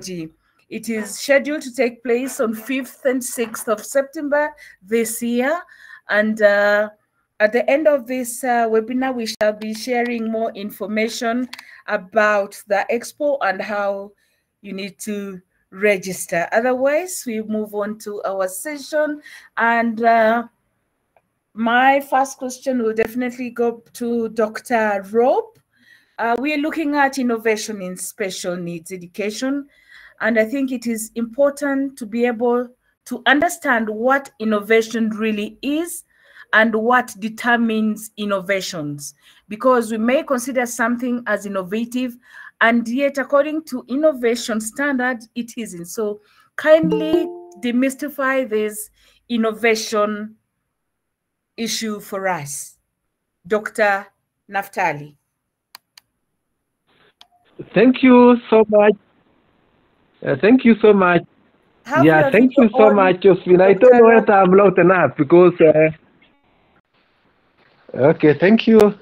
technology. It is scheduled to take place on 5th and 6th of September this year. And at the end of this webinar, we shall be sharing more information about the expo and how you need to register. Otherwise, we move on to our session. And my first question will definitely go to Dr. Rop. We are looking at innovation in special needs education. And I think it is important to be able to understand what innovation really is and what determines innovations, because we may consider something as innovative, and yet according to innovation standard, it isn't. So kindly demystify this innovation issue for us, Dr. Naftali. Thank you so much. Thank you so much. Thank you so much, Josephine. I don't know if I'm loud enough because. Okay, thank you.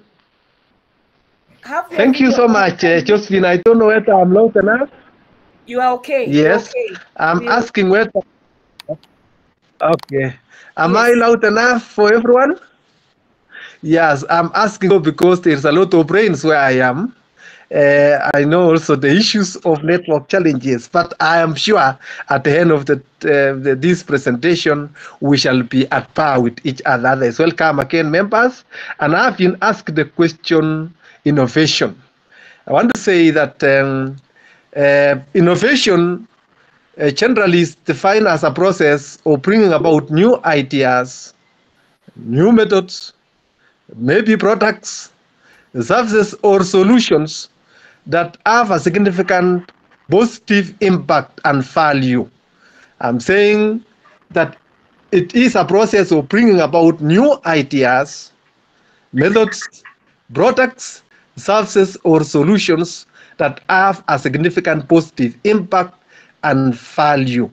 Thank you so much, Josephine. I don't know if I'm loud enough. You are okay. Yes, okay. I'm asking whether. Okay, am I loud enough for everyone? Yes, I'm asking because there's a lot of rains where I am. I know also the issues of network challenges, but I am sure at the end of this presentation, we shall be at par with each other. Let's welcome again, members. And I've been asked the question, innovation. I want to say that innovation generally is defined as a process of bringing about new ideas, new methods, maybe products, services, or solutions that have a significant positive impact and value. I'm saying that it is a process of bringing about new ideas, methods, products, services, or solutions that have a significant positive impact and value.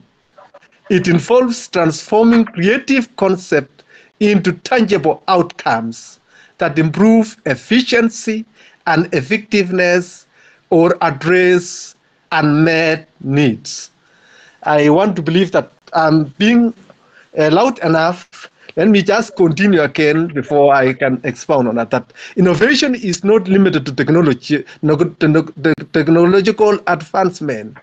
It involves transforming creative concepts into tangible outcomes that improve efficiency and effectiveness or address unmet needs. I want to believe that I'm being loud enough. Let me just continue again before I can expound on that. That innovation is not limited to technology, technological advancement,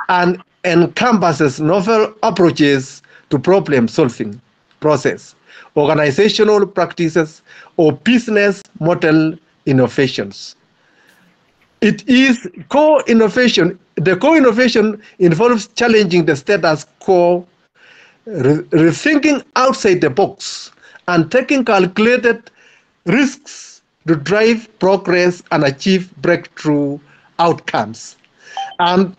and encompasses novel approaches to problem-solving process, organizational practices, or business model innovations. It is co-innovation. The co-innovation involves challenging the status quo, rethinking outside the box, and taking calculated risks to drive progress and achieve breakthrough outcomes. And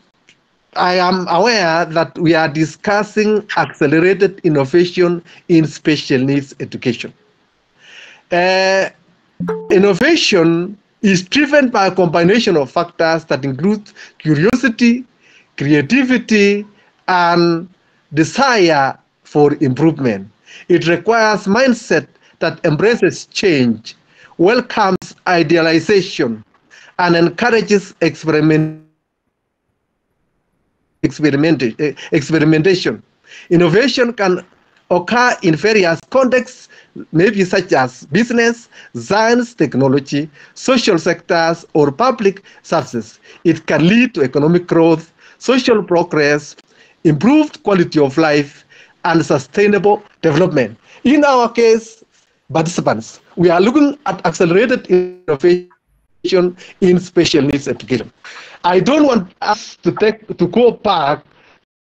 I am aware that we are discussing accelerated innovation in special needs education. Innovation is driven by a combination of factors that include curiosity, creativity, and desire for improvement. It requires mindset that embraces change, welcomes idealization, and encourages experimentation. Innovation can occur in various contexts, maybe such as business, science, technology, social sectors, or public services. It can lead to economic growth, social progress, improved quality of life, and sustainable development. In our case, participants, we are looking at accelerated innovation in special needs education. I don't want us to go back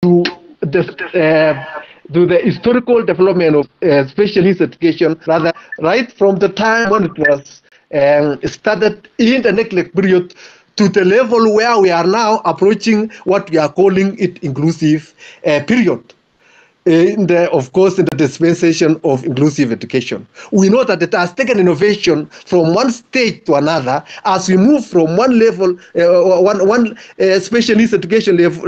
to the historical development of special needs education, rather right from the time when it was started in the neglect period to the level where we are now approaching what we are calling it inclusive period. Of course, in the dispensation of inclusive education. We know that it has taken innovation from one stage to another as we move from one level, one special needs education level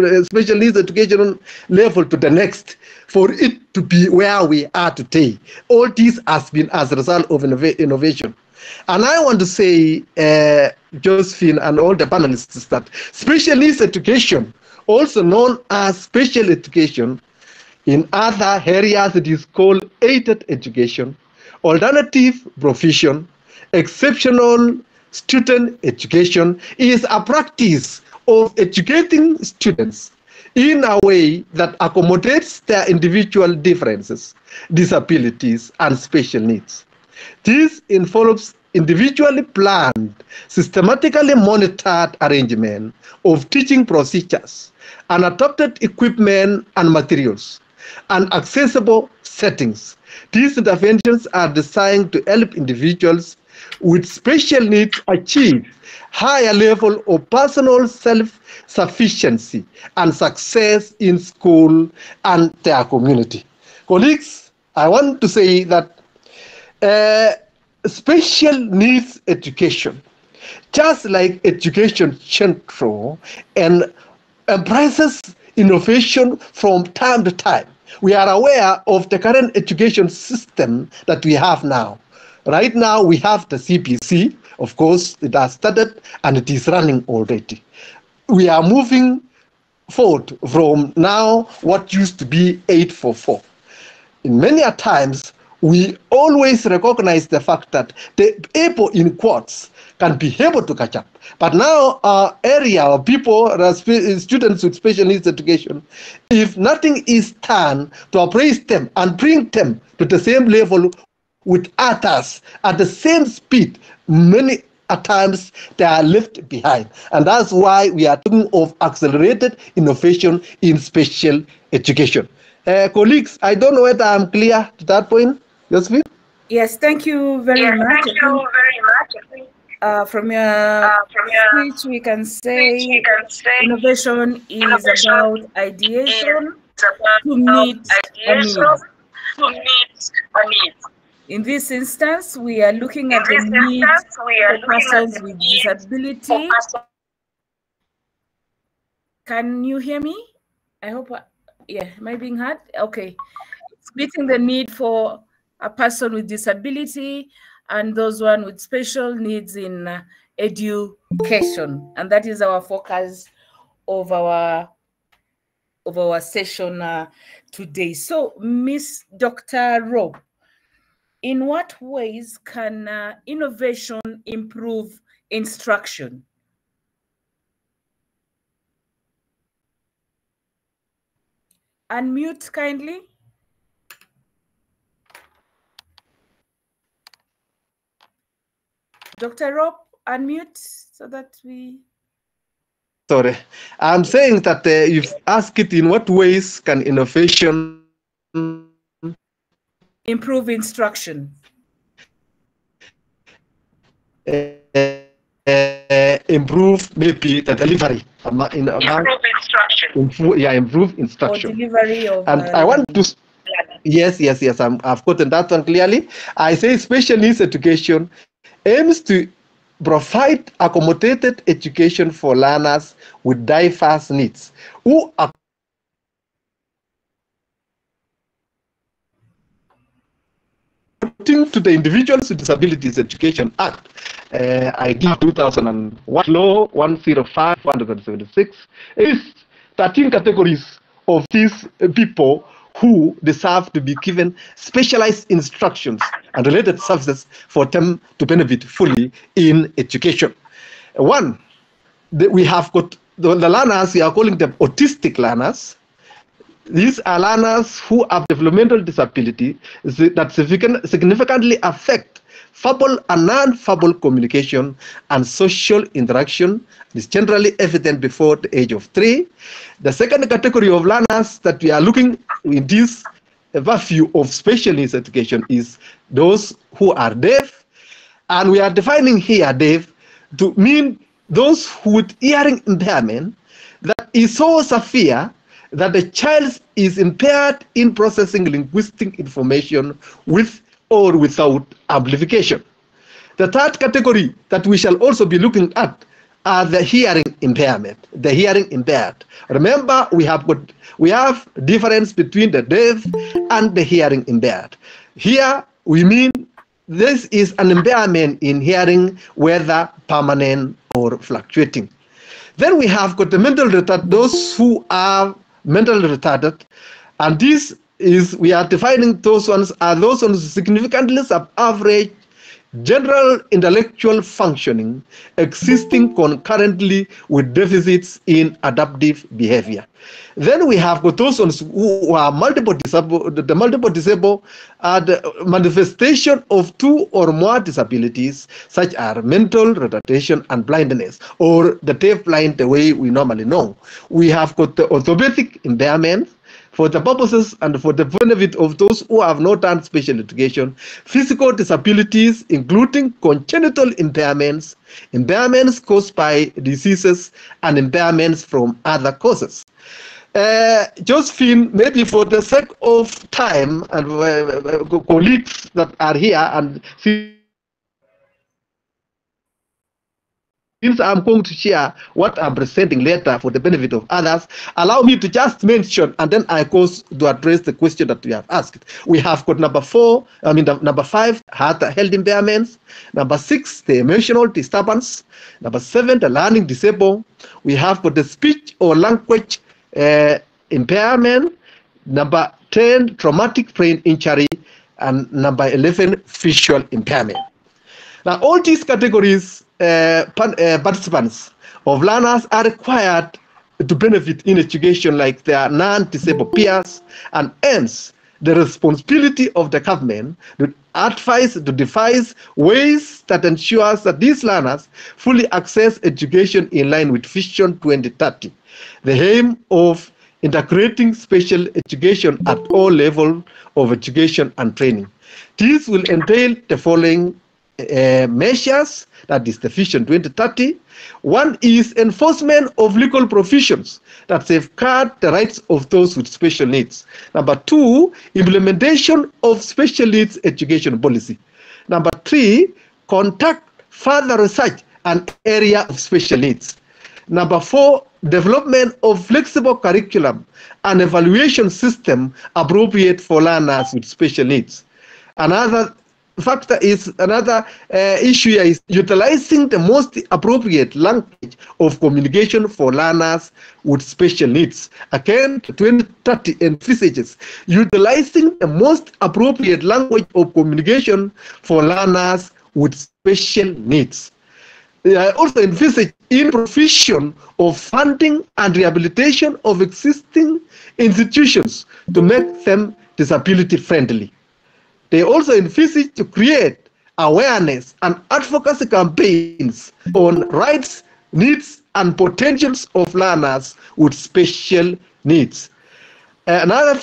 to the next, for it to be where we are today. All this has been as a result of innovation. And I want to say, Josephine and all the panelists, that special needs education, also known as special education, in other areas it is called aided education, alternative provision, exceptional student education, is a practice of educating students in a way that accommodates their individual differences, disabilities, and special needs. This involves individually planned, systematically monitored arrangement of teaching procedures and adopted equipment and materials and accessible settings. These interventions are designed to help individuals with special needs achieve higher level of personal self-sufficiency and success in school and their community. Colleagues, I want to say that special needs education, just like education central, and embraces innovation from time to time. We are aware of the current education system that we have now. Right now, we have the CPC. Of course, it has started and it is running already. We are moving forward from now what used to be 844. In many times, we always recognize the fact that the able in quotes can be able to catch up. But now our area of people, students with special needs education, if nothing is done to appraise them and bring them to the same level with others at the same speed, many at times they are left behind. And that's why we are talking of accelerated innovation in special education. Colleagues, I don't know whether I'm clear to that point. Josephine? Yes, thank you very much. Thank you very much. From your speech, we can say innovation is about ideation to meet a need. In this instance, we are looking at the needs for persons with disability. Can you hear me? I hope, yeah, am I being heard? Okay. It's meeting the need for a person with disability and those one with special needs in education. And that is our focus of our session today. So, Miss Dr. Rop, in what ways can innovation improve instruction? Unmute kindly. Dr. Rop, unmute so that we... Sorry, I'm saying that you've asked it in what ways can innovation improve instruction? Improve maybe the delivery. Improve instruction. Improve instruction. Or delivery of... And I want to... Yes, I've gotten that one clearly. I say special needs education aims to provide accommodated education for learners with diverse needs who are according to the Individuals with Disabilities Education Act, ID 2001, Law 105/176, is 13 categories of these people who deserve to be given specialized instructions and related services for them to benefit fully in education. One, we have got the learners, we are calling them autistic learners. These are learners who have developmental disability that significantly affect verbal and non-verbal communication and social interaction. It is generally evident before the age of 3. The second category of learners that we are looking in this view of special needs education is those who are deaf, and we are defining here deaf to mean those with hearing impairment that is so severe that the child is impaired in processing linguistic information with or without amplification. The third category that we shall also be looking at are the hearing impairment, the hearing impaired. Remember, we have difference between the deaf and the hearing impaired. Here we mean this is an impairment in hearing, whether permanent or fluctuating. Then we have got the mental retard, those who are mentally retarded, and this is, we are defining those ones are those ones significantly sub-average general intellectual functioning existing concurrently with deficits in adaptive behavior. Then we have got those ones who are multiple disabled. The multiple disabled are the manifestation of two or more disabilities, such as mental retardation and blindness, or the deaf-blind the way we normally know. We have got the orthopedic impairment, for the purposes and for the benefit of those who have not done special education, physical disabilities, including congenital impairments, impairments caused by diseases, and impairments from other causes. Josephine, maybe for the sake of time and colleagues that are here, and since I'm going to share what I'm presenting later for the benefit of others, allow me to just mention, and then I go to address the question that we have asked. We have got number 5, health impairments. Number 6, the emotional disturbance. Number 7, the learning disabled. We have got the speech or language impairment. Number 10, traumatic brain injury. And number 11, visual impairment. Now, all these categories participants of learners are required to benefit in education like their non-disabled peers, and hence the responsibility of the government to devise ways that ensures that these learners fully access education in line with Vision 2030. The aim of integrating special education at all levels of education and training. This will entail the following measures, that is the Vision 2030. One is enforcement of legal provisions that safeguard the rights of those with special needs. Number 2, implementation of special needs education policy. Number 3, conduct further research and area of special needs. Number 4, development of flexible curriculum and evaluation system appropriate for learners with special needs. Another factor is issue is utilizing the most appropriate language of communication for learners with special needs. Again, 2030 envisages utilizing the most appropriate language of communication for learners with special needs. Also envisage in provision of funding and rehabilitation of existing institutions to make them disability friendly. They also envisage to create awareness and advocacy campaigns on rights, needs, and potentials of learners with special needs. Another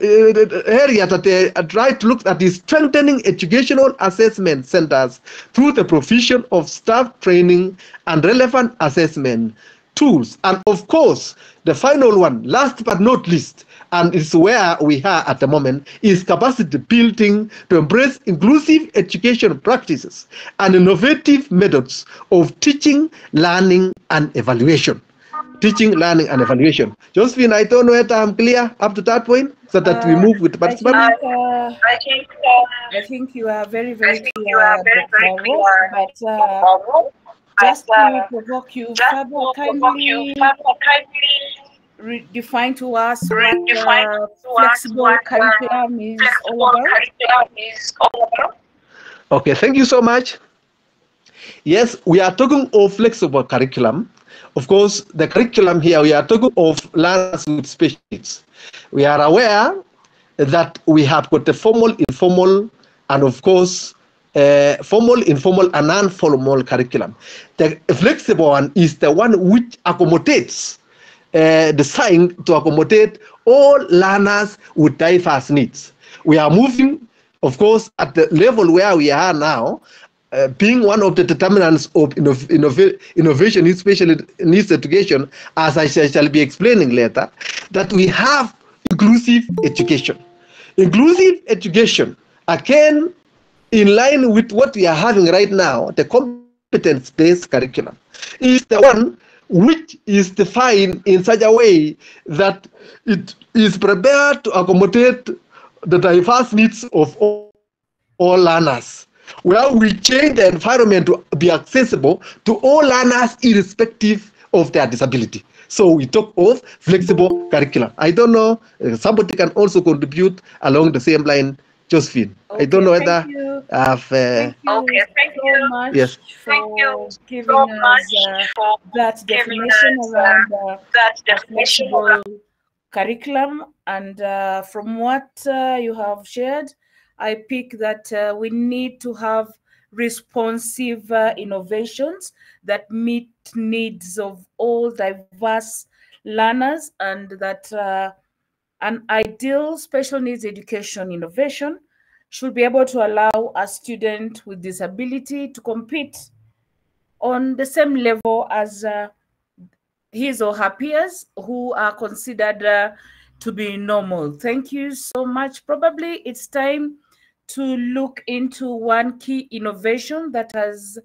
area that they try to look at is strengthening educational assessment centers through the provision of staff training and relevant assessment tools. And of course, the final one, last but not least, and it's where we are at the moment, is capacity building to embrace inclusive education practices and innovative methods of teaching, learning, and evaluation. Teaching, learning, and evaluation. Josephine, I don't know if I'm clear up to that point, so that we move with the participants. I think you are very, very clear, but just to provoke you further, kindly define to us what flexible curriculum is all about. Okay, thank you so much. Yes, we are talking of flexible curriculum. Of course, the curriculum here, we are talking of learners with special needs. We are aware that we have got the formal, informal, and of course, formal, informal, and non-formal curriculum. The flexible one is the one which accommodates, designed to accommodate all learners with diverse needs. We are moving, of course, at the level where we are now, being one of the determinants of innovation in special needs education, as I shall be explaining later, that we have inclusive education. Inclusive education, again, in line with what we are having right now, the competence-based curriculum, is the one which is defined in such a way that it is prepared to accommodate the diverse needs of all all learners, where we change the environment to be accessible to all learners irrespective of their disability. So we talk of flexible curriculum. I don't know, somebody can also contribute along the same line, Josephine. Okay, I don't know thank whether you. I've... Thank you Okay, thank so you. much Yes. Thank you for giving so us much for that giving definition us around that a definition flexible curriculum. And from what you have shared, I pick that we need to have responsive innovations that meet needs of all diverse learners, and that an ideal special needs education innovation should be able to allow a student with disability to compete on the same level as his or her peers who are considered to be normal. Thank you so much. Probably it's time to look into one key innovation that has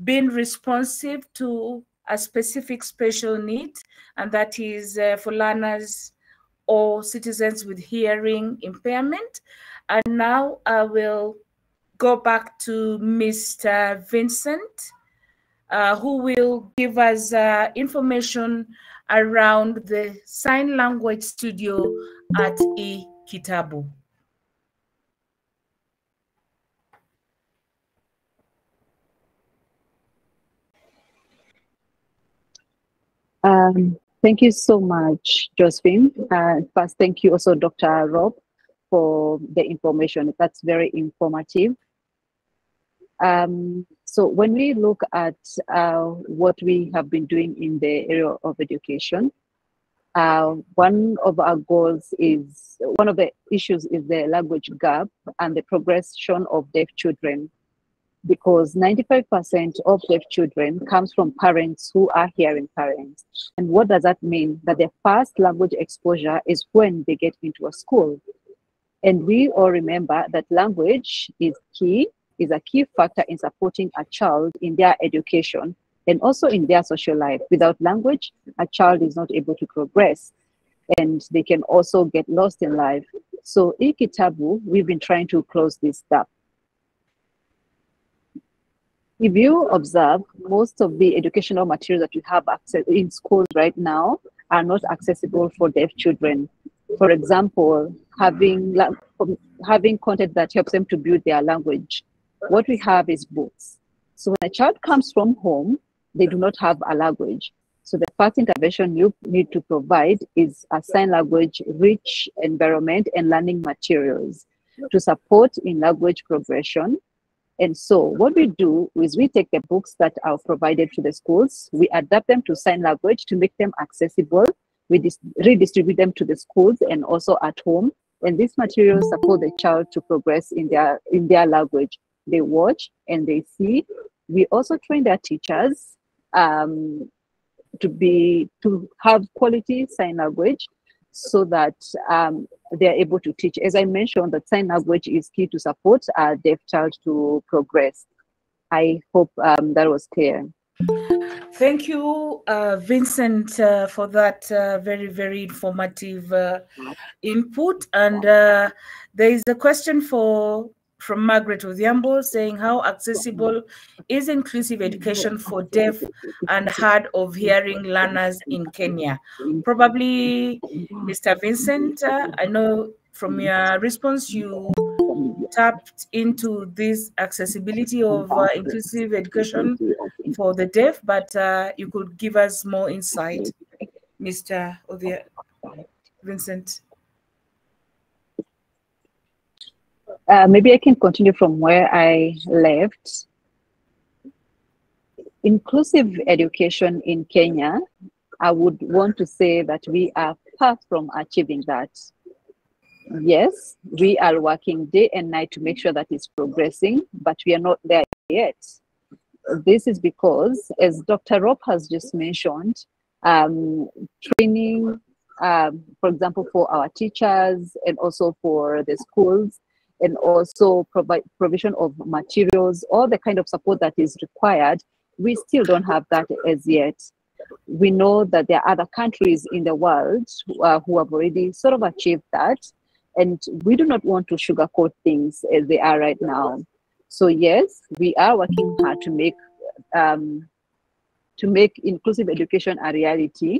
been responsive to a specific special need, and that is for learners or citizens with hearing impairment. And now I will go back to Mr. Vincent, who will give us information around the sign language studio at eKitabu. Thank you so much, Josephine. First, thank you also, Dr. Rob, for the information. That's very informative. So when we look at what we have been doing in the area of education, one of our goals is, one of the issues is the language gap and the progression of deaf children, because 95% of deaf children comes from parents who are hearing parents. And what does that mean? That their first language exposure is when they get into a school. And we all remember that language is a key factor in supporting a child in their education and also in their social life. Without language, a child is not able to progress, and they can also get lost in life. So eKitabu, we've been trying to close this gap. If you observe, most of the educational materials that we have access in schools right now are not accessible for deaf children. For example, having content that helps them to build their language. What we have is books. So when a child comes from home, they do not have a language. So the first intervention you need to provide is a sign language rich environment and learning materials to support in language progression. And so what we do is we take the books that are provided to the schools, we adapt them to sign language to make them accessible, we redistribute them to the schools and also at home. And these materials support the child to progress in their language. They watch and they see. We also train their teachers to have quality sign language so that they're able to teach. As I mentioned, that sign language is key to support a deaf child to progress. I hope that was clear. Thank you, Vincent, for that very, very informative input. And there is a question from Margaret Odhiambo saying, how accessible is inclusive education for deaf and hard of hearing learners in Kenya? Probably, Mr. Vincent, I know from your response, you tapped into this accessibility of inclusive education for the deaf, but you could give us more insight, Mr. Vincent. Maybe I can continue from where I left. Inclusive education in Kenya, I would want to say that we are far from achieving that. Yes, we are working day and night to make sure that it's progressing, but we are not there yet. This is because, as Dr. Rop has just mentioned, training, for example, for our teachers and also for the schools, and also provision of materials, all the kind of support that is required, we still don't have that as yet. We know that there are other countries in the world who have already sort of achieved that. And we do not want to sugarcoat things as they are right now. So yes, we are working hard to make inclusive education a reality.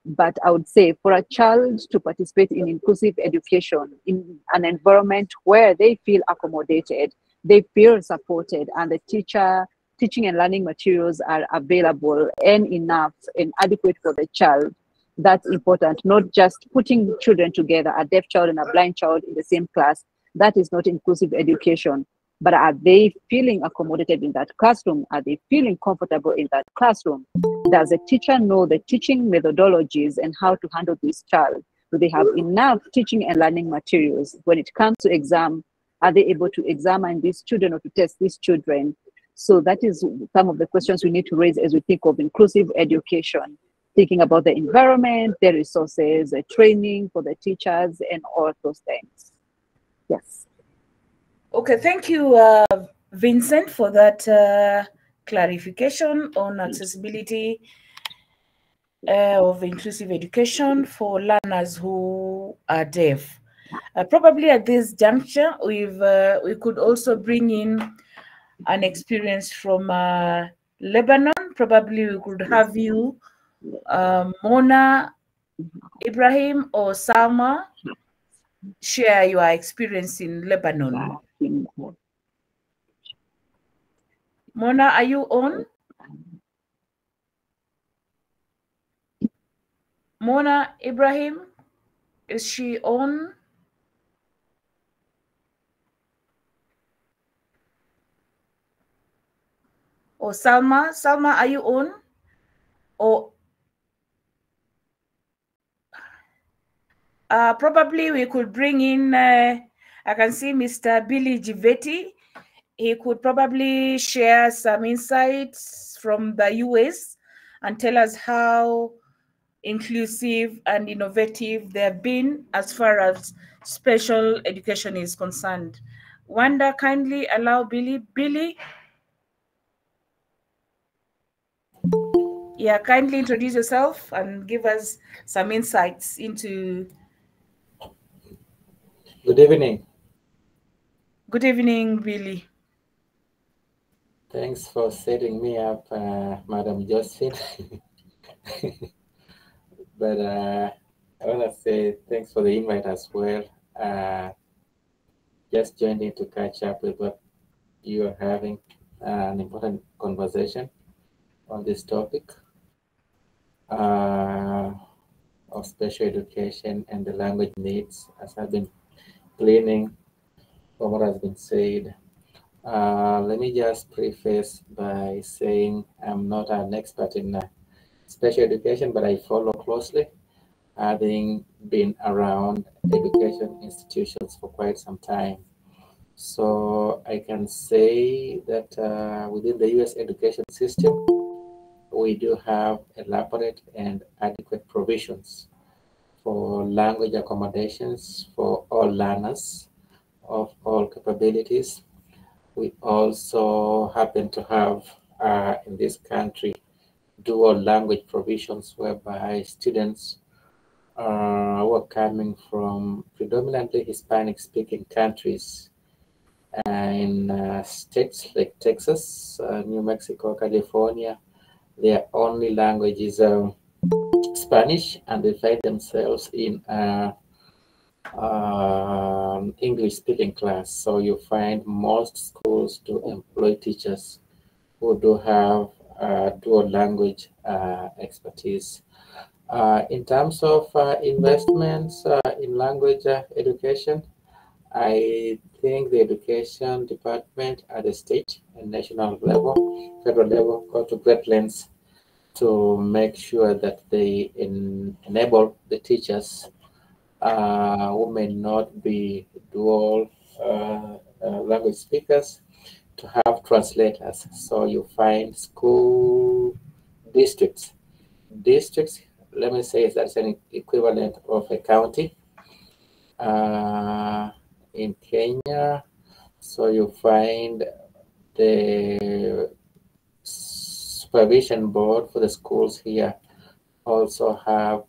But I would say for a child to participate in inclusive education in an environment where they feel accommodated, they feel supported, and the teaching and learning materials are available and enough and adequate for the child, that's important. Not just putting children together, a deaf child and a blind child in the same class. That is not inclusive education. But are they feeling accommodated in that classroom? Are they feeling comfortable in that classroom? Does the teacher know the teaching methodologies and how to handle this child? Do they have enough teaching and learning materials? When it comes to exam, are they able to examine these children or to test these children? So that is some of the questions we need to raise as we think of inclusive education, thinking about the environment, the resources, the training for the teachers, and all of those things. Yes. Okay, thank you, Vincent, for that clarification on accessibility of inclusive education for learners who are deaf. Probably at this juncture, we could also bring in an experience from Lebanon. Probably we could have you, Mona, Ibrahim, or Salma, share your experience in Lebanon. Mona, are you on? Mona Ibrahim, is she on? Or Salma? Salma, are you on? Or probably we could bring in, I can see Mr. Billy Givetti. He could probably share some insights from the US and tell us how inclusive and innovative they have been as far as special education is concerned. Wanda, kindly allow Billy. Billy? Yeah, kindly introduce yourself and give us some insights into... Good evening. Good evening, Billy. Thanks for setting me up, Madam Josephine. But I want to say thanks for the invite as well. Just joined in to catch up with what you are having, an important conversation on this topic of special education and the language needs, as I've been gleaning from what has been said. Let me just preface by saying I'm not an expert in special education, but I follow closely, having been around education institutions for quite some time. So I can say that within the US education system, we do have elaborate and adequate provisions for language accommodations for all learners of all capabilities. We also happen to have in this country dual language provisions whereby students who are coming from predominantly Hispanic speaking countries in states like Texas, New Mexico, California, their only language is Spanish, and they find themselves in English speaking class. So you find most schools do employ teachers who do have dual language expertise. In terms of investments in language education, I think the education department at the state and national level, federal level, go to great lengths to make sure that they enable the teachers who may not be dual language speakers to have translators. So you find school districts. Districts, let me say, that's an equivalent of a county in Kenya. So you find the supervision board for the schools here also have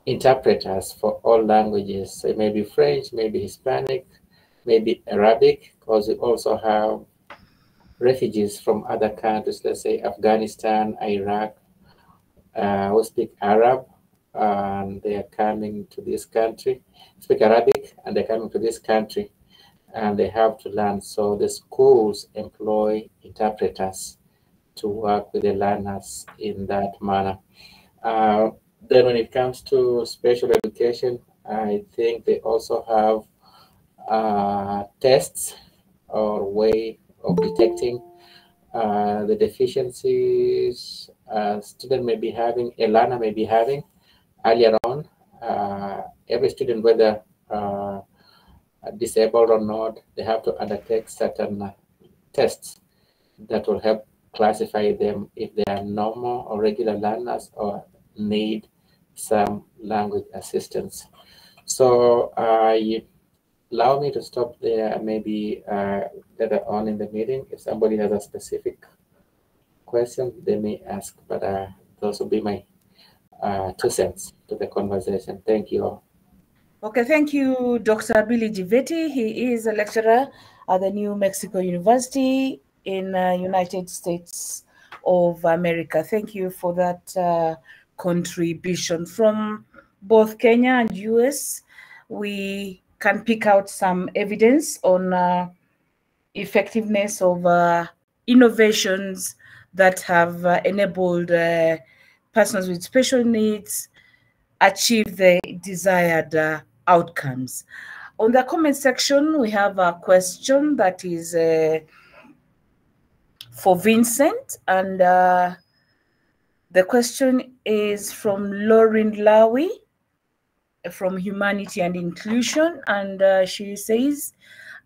interpreters for all languages. So it may be French, maybe Hispanic, maybe Arabic, because we also have refugees from other countries, let's say Afghanistan, Iraq, who speak Arab, and they are coming to this country, speak Arabic, and they're coming to this country, and they have to learn. So the schools employ interpreters to work with the learners in that manner. Then when it comes to special education, I think they also have tests or way of detecting the deficiencies a student may be having, a learner may be having earlier on. Every student, whether disabled or not, they have to undertake certain tests that will help classify them if they are normal or regular learners or need some language assistance. So allow me to stop there, maybe later on in the meeting. If somebody has a specific question, they may ask, but those will be my 2 cents to the conversation. Thank you all. Okay, thank you, Dr. Billy Givetti. He is a lecturer at the New Mexico University in United States of America. Thank you for that contribution. From both Kenya and US, we can pick out some evidence on effectiveness of innovations that have enabled persons with special needs achieve the desired outcomes. On the comment section, we have a question that is for Vincent, and the question is from Lauren Lowy from Humanity and Inclusion, and she says,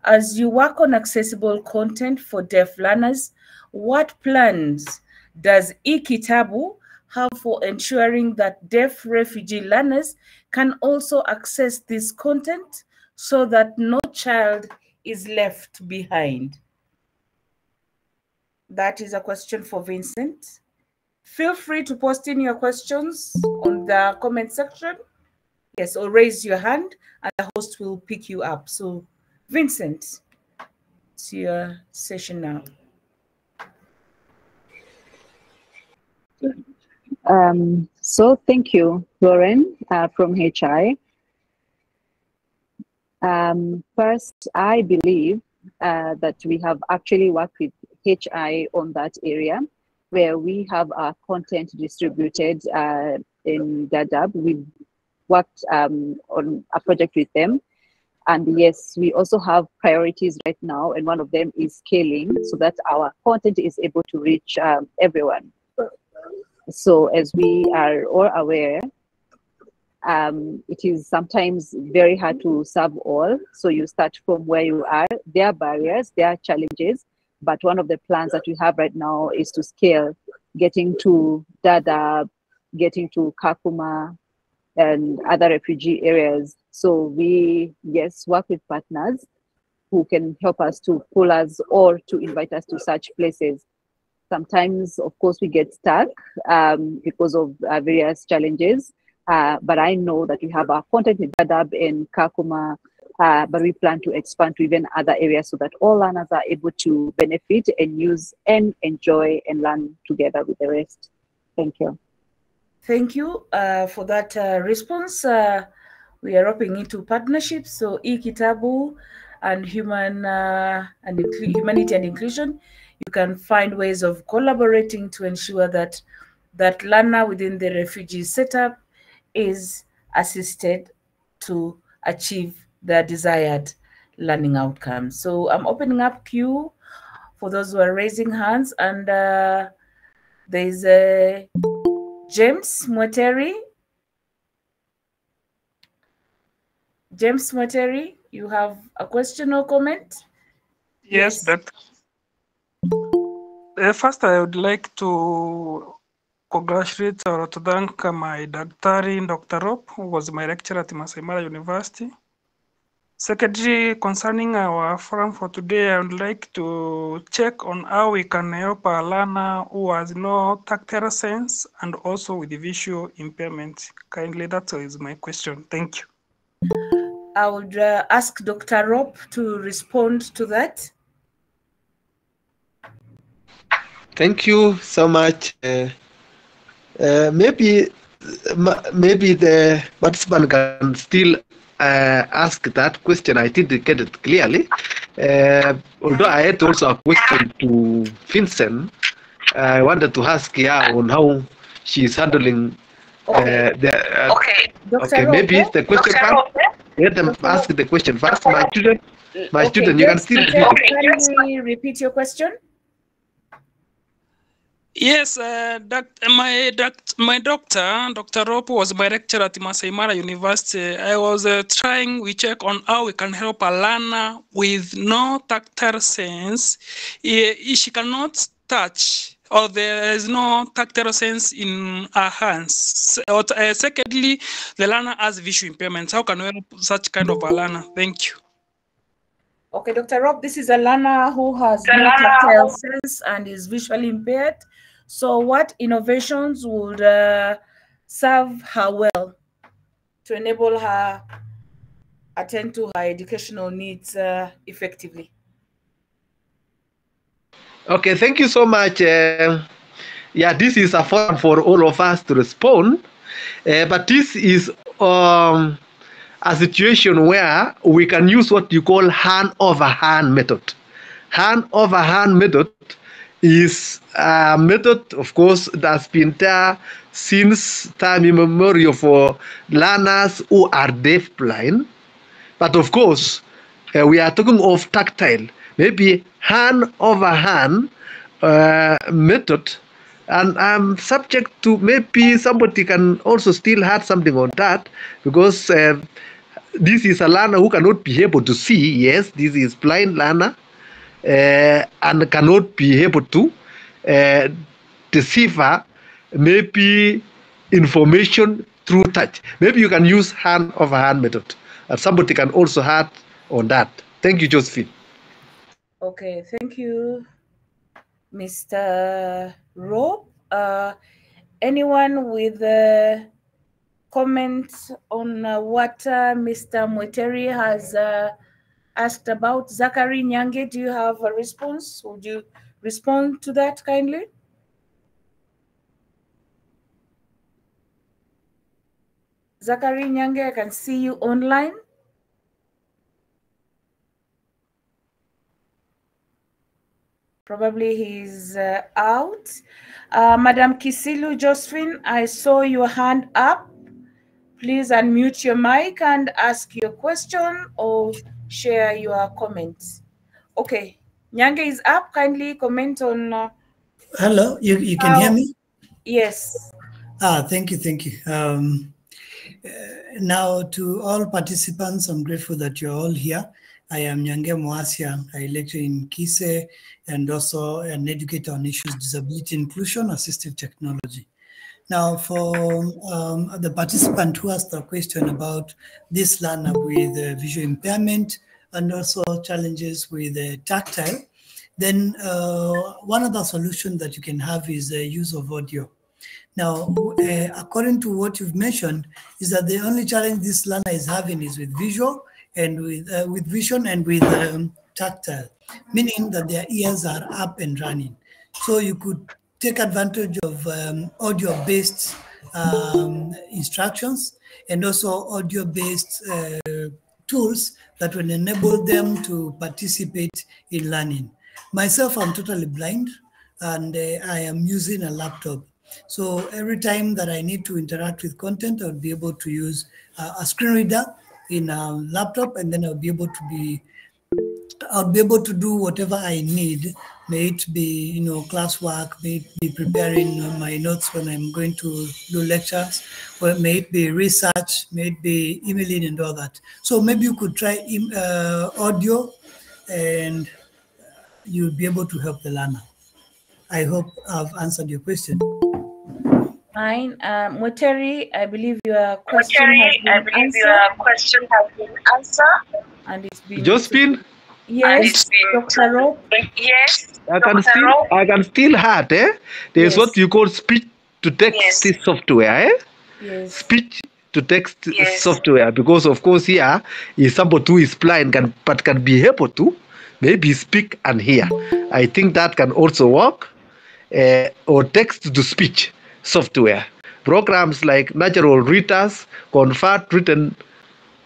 as you work on accessible content for deaf learners, what plans does eKitabu have for ensuring that deaf refugee learners can also access this content so that no child is left behind? That is a question for Vincent. Feel free to post in your questions on the comment section. Yes, or raise your hand and the host will pick you up. So Vincent, it's your session now. So thank you, Lauren, from HI. First, I believe that we have actually worked with HI on that area where we have our content distributed in Dadaab. We've worked on a project with them. And yes, we also have priorities right now, and one of them is scaling so that our content is able to reach everyone. So as we are all aware, it is sometimes very hard to serve all. So you start from where you are. There are barriers, there are challenges, but one of the plans that we have right now is to scale, getting to Dadaab, getting to Kakuma, and other refugee areas. So we, yes, work with partners who can help us to pull us or to invite us to such places. Sometimes, of course, we get stuck because of various challenges. But I know that we have our content in Dadaab and Kakuma, but we plan to expand to even other areas so that all learners are able to benefit and use and enjoy and learn together with the rest. Thank you. Thank you for that response. We are roping into partnerships, so eKitabu and Humanity and Inclusion. You can find ways of collaborating to ensure that that learner within the refugee setup is assisted to achieve the desired learning outcomes. So I'm opening up queue for those who are raising hands, and there's a James Mweteri. James Mweteri, you have a question or comment? Yes, Doctor. First, I would like to congratulate or to thank my Dr. Rop, who was my lecturer at Masai Mara University. Secretary, concerning our forum for today, I would like to check on how we can help a learner who has no tactile sense and also with visual impairment. Kindly, that is my question. Thank you. I would ask Dr. Rop to respond to that. Thank you so much. Maybe the participant can still ask that question. I didn't get it clearly. Although I had also a question to Vincent, I wanted to ask her on how she's handling Okay. okay, maybe the question first. Let them ask the question first. My student, you can still repeat it. Can you repeat your question? Yes, my doctor, Dr. Rop, was my lecturer at Masai Mara University. I was we check on how we can help a learner with no tactile sense. She cannot touch, or there is no tactile sense in her hands. Secondly, the learner has visual impairments. How can we help such kind of a learner? Thank you. Okay, Dr. Rob, this is a learner who has no tactile sense and is visually impaired. So what innovations would serve her well to enable her attend to her educational needs effectively? Okay, thank you so much. Yeah, this is a forum for all of us to respond, but this is a situation where we can use what you call hand-over-hand method. Hand-over-hand method is a method, of course, that's been there since time immemorial for learners who are deaf-blind. But of course, we are talking of tactile, maybe hand-over-hand method. And I'm subject to maybe somebody can also still add something on that, because this is a learner who cannot be able to see. Yes, this is blind learner and cannot be able to decipher maybe information through touch. Maybe you can use hand-over-hand method. And somebody can also add on that. Thank you, Josephine. Okay, thank you, Mr. Rob. Anyone with comments on what Mr. Mweteri has asked about? Zachary Nyange, do you have a response? Would you respond to that kindly? Zachary Nyange, I can see you online. Probably he's out. Madam Kisilu Josephine, I saw your hand up. Please unmute your mic and ask your question or share your comments. Okay, Nyange is up. Kindly comment on. Hello, you can hear me? Yes. Thank you. Now, to all participants, I'm grateful that you're all here. I am Nyange Mwasia. I lecture in Kise and also an educator on issues disability inclusion, assistive technology. Now, for the participant who asked a question about this learner with visual impairment and also challenges with tactile, then one of the solutions that you can have is the use of audio. Now, according to what you've mentioned, is that the only challenge this learner is having is with visual and with vision and with tactile, meaning that their ears are up and running. So you could take advantage of audio-based instructions and also audio-based tools that will enable them to participate in learning. Myself, I'm totally blind, and I am using a laptop. So every time that I need to interact with content, I'll be able to use a screen reader in a laptop, and then I'll be able to do whatever I need. May it be, classwork, may it be preparing my notes when I'm going to do lectures, or may it be research, may it be emailing and all that. So maybe you could try audio, and you'll be able to help the learner. I hope I've answered your question. Fine. Muteri, I believe your question has been answered. And it's been Josephine? Yes, Dr. Rop. Yes, I can still hear, eh? There's Yes. what you call speech to text software, eh? Yes. Speech to text software, because of course here is somebody who is blind but can be able to maybe speak and hear. I think that can also work, or text to speech software. Programs like natural readers convert written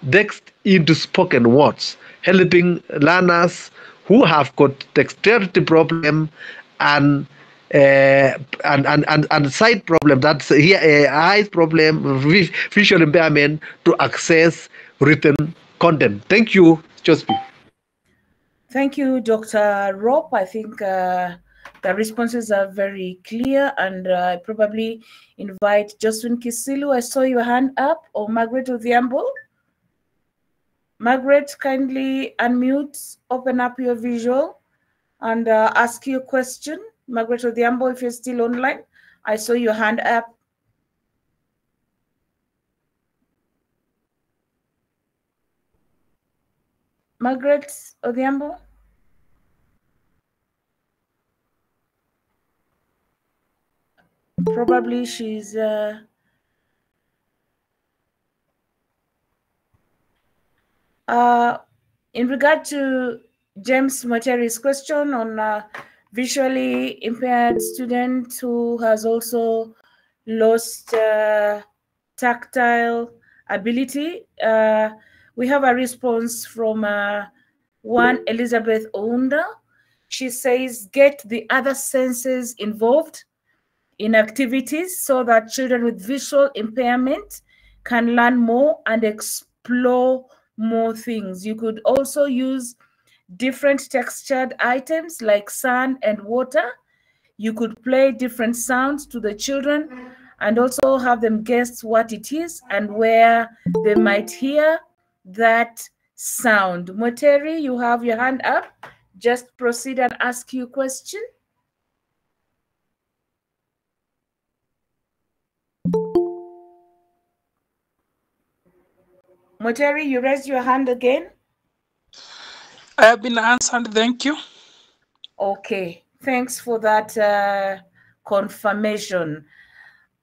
text into spoken words, helping learners who have got dexterity problem and sight problem, that's here eyes problem, visual impairment, to access written content. Thank you, Josephine. Thank you, Dr. Rop. I think the responses are very clear, and I probably invite Josephine Kisilu. I saw your hand up, or Margaret Odhiambo. Margaret, kindly unmute, open up your visual, and ask your question. Margaret Odhiambo, if you're still online, I saw your hand up. Margaret Odhiambo? Probably she's... in regard to James Materi's question on visually impaired student who has also lost tactile ability, we have a response from one Elizabeth Ounda. She says, get the other senses involved in activities so that children with visual impairment can learn more and explore more things. You could also use different textured items like sand and water. You could play different sounds to the children and also have them guess what it is and where they might hear that sound. Moteri, you have your hand up. Just proceed and ask your question. Moteri, you raised your hand again. I have been answered, thank you. Okay, thanks for that confirmation.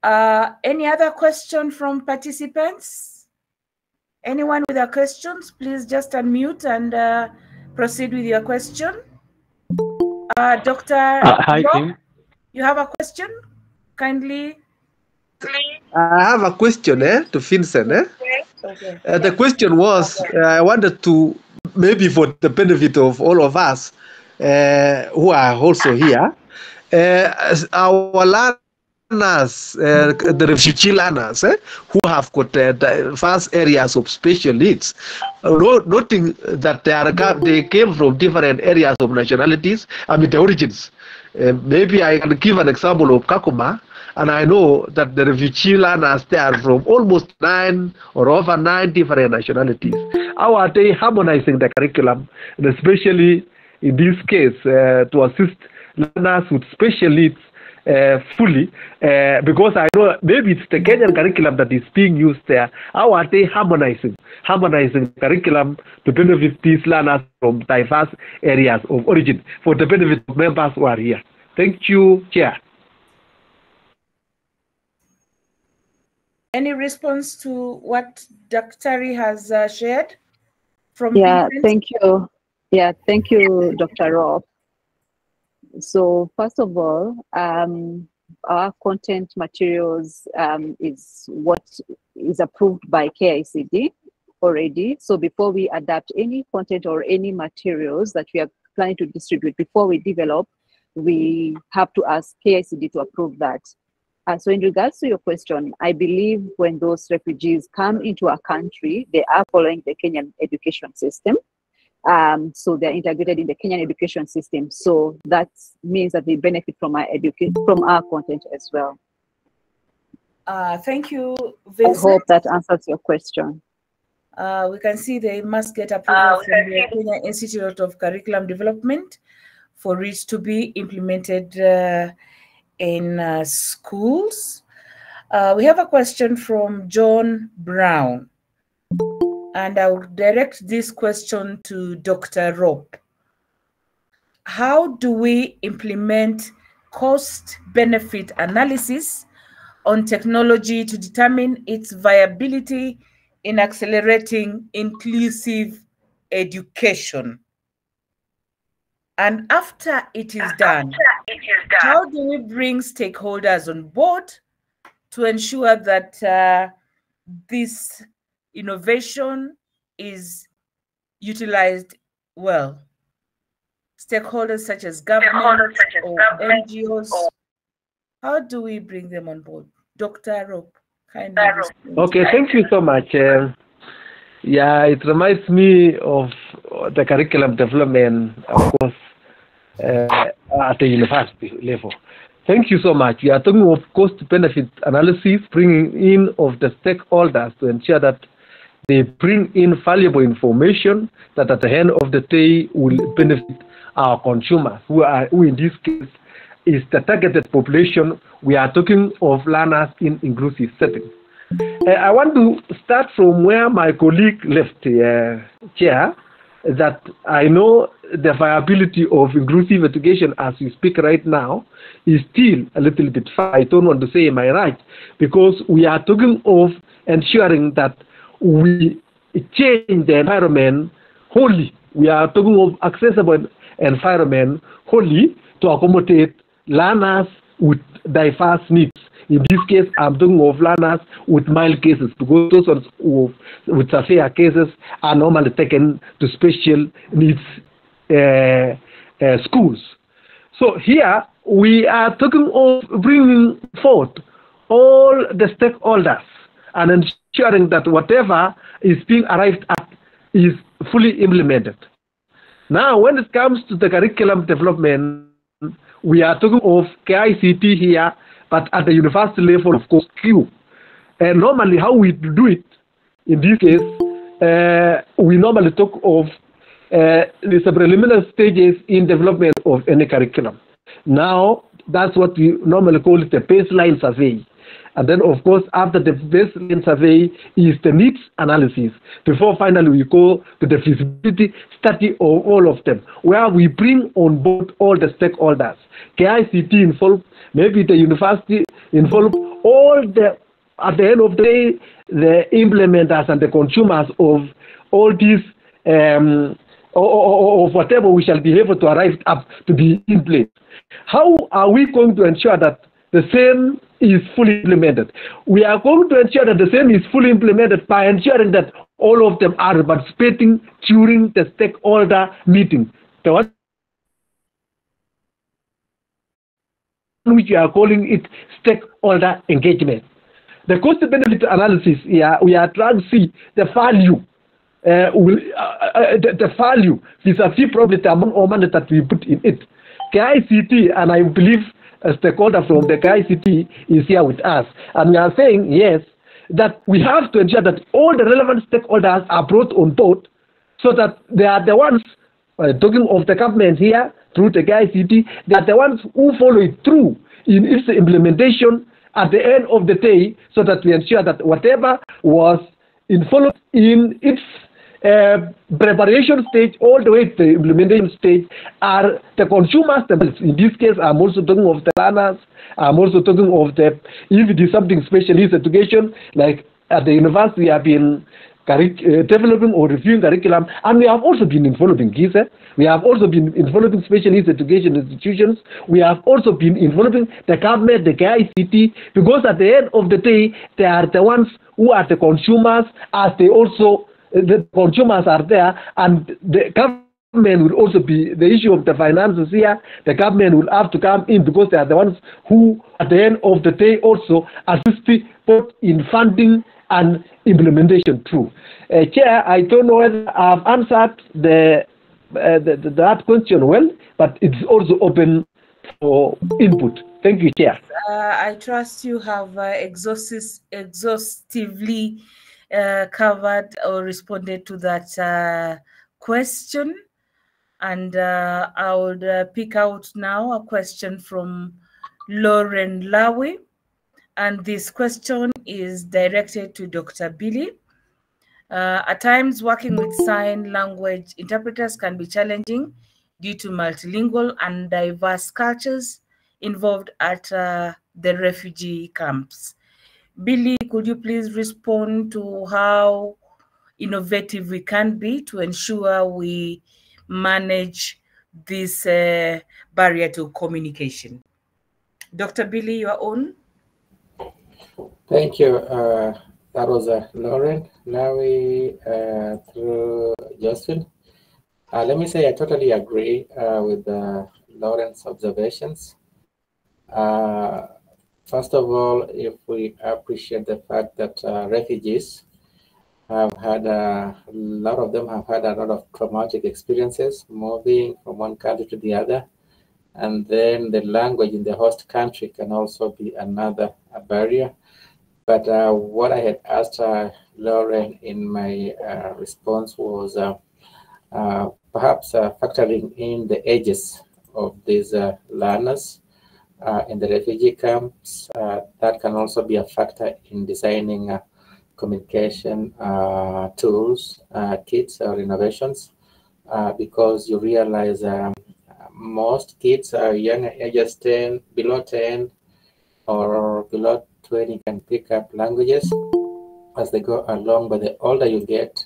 Any other question from participants? Anyone with a questions, please just unmute and proceed with your question. Dr. Hi, Rob, team. you have a question? Kindly. I have a question to Vincent. Okay. The question was, I wanted to, maybe for the benefit of all of us who are also here, our learners, the refugee learners who have got vast areas of special needs, noting that they came from different areas of nationalities, I mean the origins. Maybe I can give an example of Kakuma, and I know that the refugee learners there are from almost 9 or over 9 different nationalities. How are they harmonizing the curriculum, and especially in this case to assist learners with special needs fully, because I know maybe it's the Kenyan curriculum that is being used there. How are they harmonizing curriculum to benefit these learners from diverse areas of origin for the benefit of members who are here? Thank you, Chair. Any response to what Dr. has shared from Yeah, Vincent? thank you. Yeah, thank you, Dr. Rob. So first of all, our content materials is what is approved by KICD already. So before we adapt any content or any materials that we are planning to distribute, before we develop, we have to ask KICD to approve that. So in regards to your question, I believe when those refugees come into our country, they are following the Kenyan education system. So they're integrated in the Kenyan education system. So that means that they benefit from our content as well. Thank you, Vincent. I hope that answers your question. We can see they must get approval from the Kenya Institute of Curriculum Development for it to be implemented in schools. We have a question from John Brown, and I will direct this question to Dr. Rop. How do we implement cost-benefit analysis on technology to determine its viability in accelerating inclusive education? And after it is done, how do we bring stakeholders on board to ensure that this innovation is utilized well? Stakeholders such as government or NGOs, how do we bring them on board? Dr. Rop, kindly respond. Okay, thank you so much. Yeah, it reminds me of the curriculum development, of course, at the university level. Thank you so much. We are talking of cost-benefit analysis, bringing in of the stakeholders to ensure that they bring in valuable information that at the end of the day will benefit our consumers, who in this case is the targeted population. We are talking of learners in inclusive settings. I want to start from where my colleague left, Chair, that I know the viability of inclusive education as we speak right now is still a little bit far. I don't want to say am I right, because we are talking of ensuring that we change the environment wholly. We are talking of accessible environment wholly to accommodate learners with diverse needs. In this case, I'm talking of learners with mild cases, because those with severe cases are normally taken to special needs schools. So here we are talking of bringing forth all the stakeholders and ensuring that whatever is being arrived at is fully implemented. Now, when it comes to the curriculum development, we are talking of KICT here, but at the university level, of course, Q. And normally how we do it, in this case, we normally talk of the preliminary stages in development of any curriculum. Now, that's what we normally call it the baseline survey. And then, of course, after the baseline survey is the needs analysis, before finally we go to the feasibility study of all of them, where we bring on board all the stakeholders. KICT involved, maybe the university involved, all the, at the end of the day, the implementers and the consumers of all these, of whatever we shall be able to arrive up to be in place. How are we going to ensure that the same is fully implemented? We are going to ensure that the same is fully implemented by ensuring that all of them are participating during the stakeholder meeting. The one which we are calling it stakeholder engagement. The cost-benefit analysis, we are trying to see the value, the value vis-a-vis probably the amount of money that we put in it. KICT, and I believe a stakeholder from the KICT is here with us, and we are saying, yes, that we have to ensure that all the relevant stakeholders are brought on board, so that they are the ones, talking of the government here, through the KICT, they are the ones who follow it through in its implementation at the end of the day, so that we ensure that whatever was involved in its preparation stage all the way to the implementation stage are the consumers themselves. In this case, I'm also talking of the learners. I'm also talking of the, if it is something specialist education, like at the university, we have been developing or reviewing curriculum, and we have also been involving GISA. We have also been involving specialist education institutions. We have also been involving the government, the KICT, because at the end of the day, they are the ones who are the consumers, as they also, the consumers are there, and the government will also be the issue of the finances here. The government will have to come in, because they are the ones who, at the end of the day, also assist both in funding and implementation too. Chair, I don't know whether I've answered that question well, but it's also open for input. Thank you, Chair. I trust you have exhaustively covered or responded to that question. And I would pick out now a question from Lauren Lawi. And this question is directed to Dr. Billy. At times, working with sign language interpreters can be challenging due to multilingual and diverse cultures involved at the refugee camps. Billy, could you please respond to how innovative we can be to ensure we manage this barrier to communication? Dr. Billy, your own. Thank you. That was Lauren. Now we through Justin. Let me say I totally agree with Lauren's observations. First of all, if we appreciate the fact that refugees have had a lot of them have had a lot of traumatic experiences moving from one country to the other, and then the language in the host country can also be another barrier. But what I had asked Lauren in my response was perhaps factoring in the ages of these learners in the refugee camps. That can also be a factor in designing communication tools, kits, or innovations, because you realize most kids are young, ages 10, below 10, or below 20 can pick up languages as they go along, but the older you get,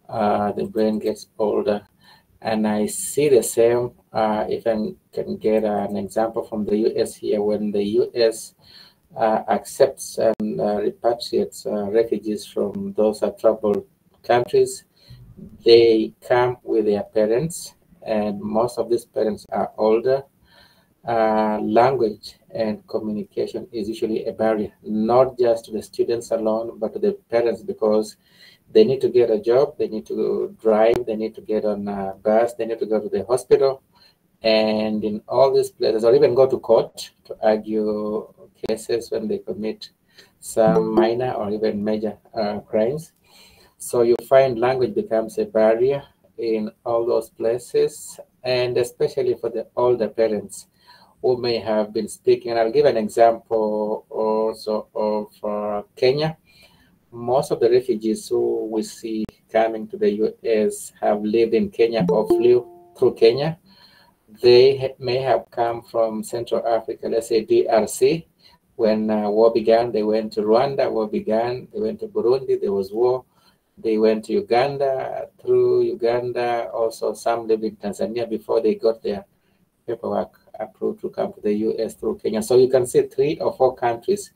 the brain gets older. And I see the same, if I can get an example from the US here, when the US accepts and repatriates refugees from those troubled countries, they come with their parents, and most of these parents are older. Language and communication is usually a barrier, not just to the students alone, but to the parents, because they need to get a job, they need to drive, they need to get on a bus, they need to go to the hospital, and in all these places, or even go to court to argue cases when they commit some minor or even major crimes. So you find language becomes a barrier in all those places, and especially for the older parents who may have been speaking. And I'll give an example also of Kenya. Most of the refugees who we see coming to the US have lived in Kenya or flew through Kenya. They may have come from Central Africa, let's say DRC. When war began, they went to Rwanda. War began, they went to Burundi. There was war. They went to Uganda. Through Uganda, also some lived in Tanzania before they got their paperwork approved to come to the US through Kenya. So you can see 3 or 4 countries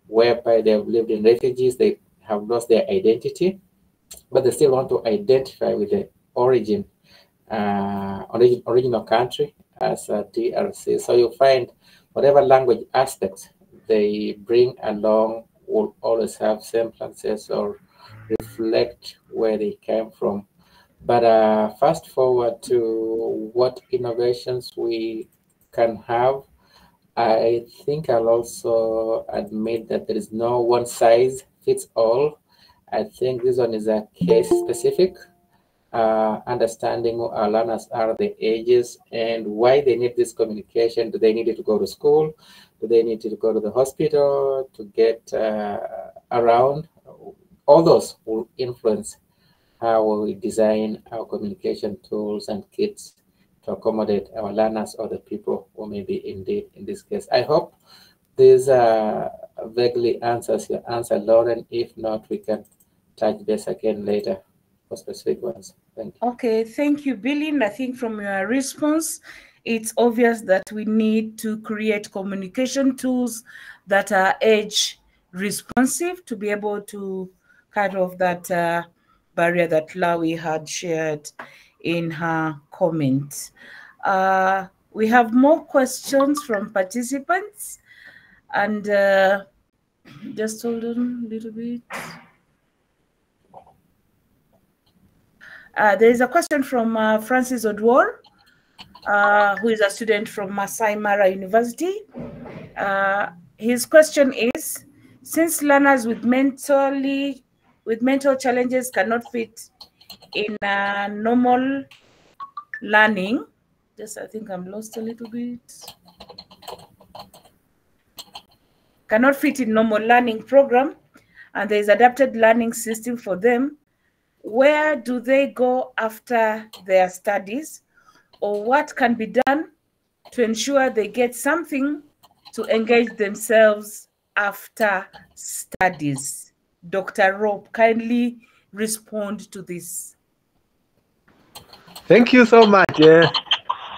whereby they have lived in refugees. They have lost their identity, but they still want to identify with the origin, original country as a DRC. So you find whatever language aspects they bring along will always have semblances or reflect where they came from. But fast forward to what innovations we can have, I think I'll also admit that there is no one size fits all. I think this one is a case specific, understanding who our learners are, the ages, and why they need this communication. Do they need it to go to school? Do they need to go to the hospital to get around? All those will influence how we design our communication tools and kits to accommodate our learners or the people who may be indeed in this case. I hope this vaguely answers your answer, Lauren. If not, we can touch base again later for specific ones. Thank you. Okay, thank you, Billy. I think from your response, it's obvious that we need to create communication tools that are age responsive to be able to cut off that barrier that Lawi had shared in her comment. We have more questions from participants, and just hold on a little bit. There is a question from Francis Odwar, who is a student from Masai Mara University. His question is, since learners with mental challenges cannot fit in normal learning, I think I'm lost a little bit. cannot fit in normal learning program, and there is adapted learning system for them, where do they go after their studies, or what can be done to ensure they get something to engage themselves after studies? Dr. Rop, kindly respond to this. Thank you so much.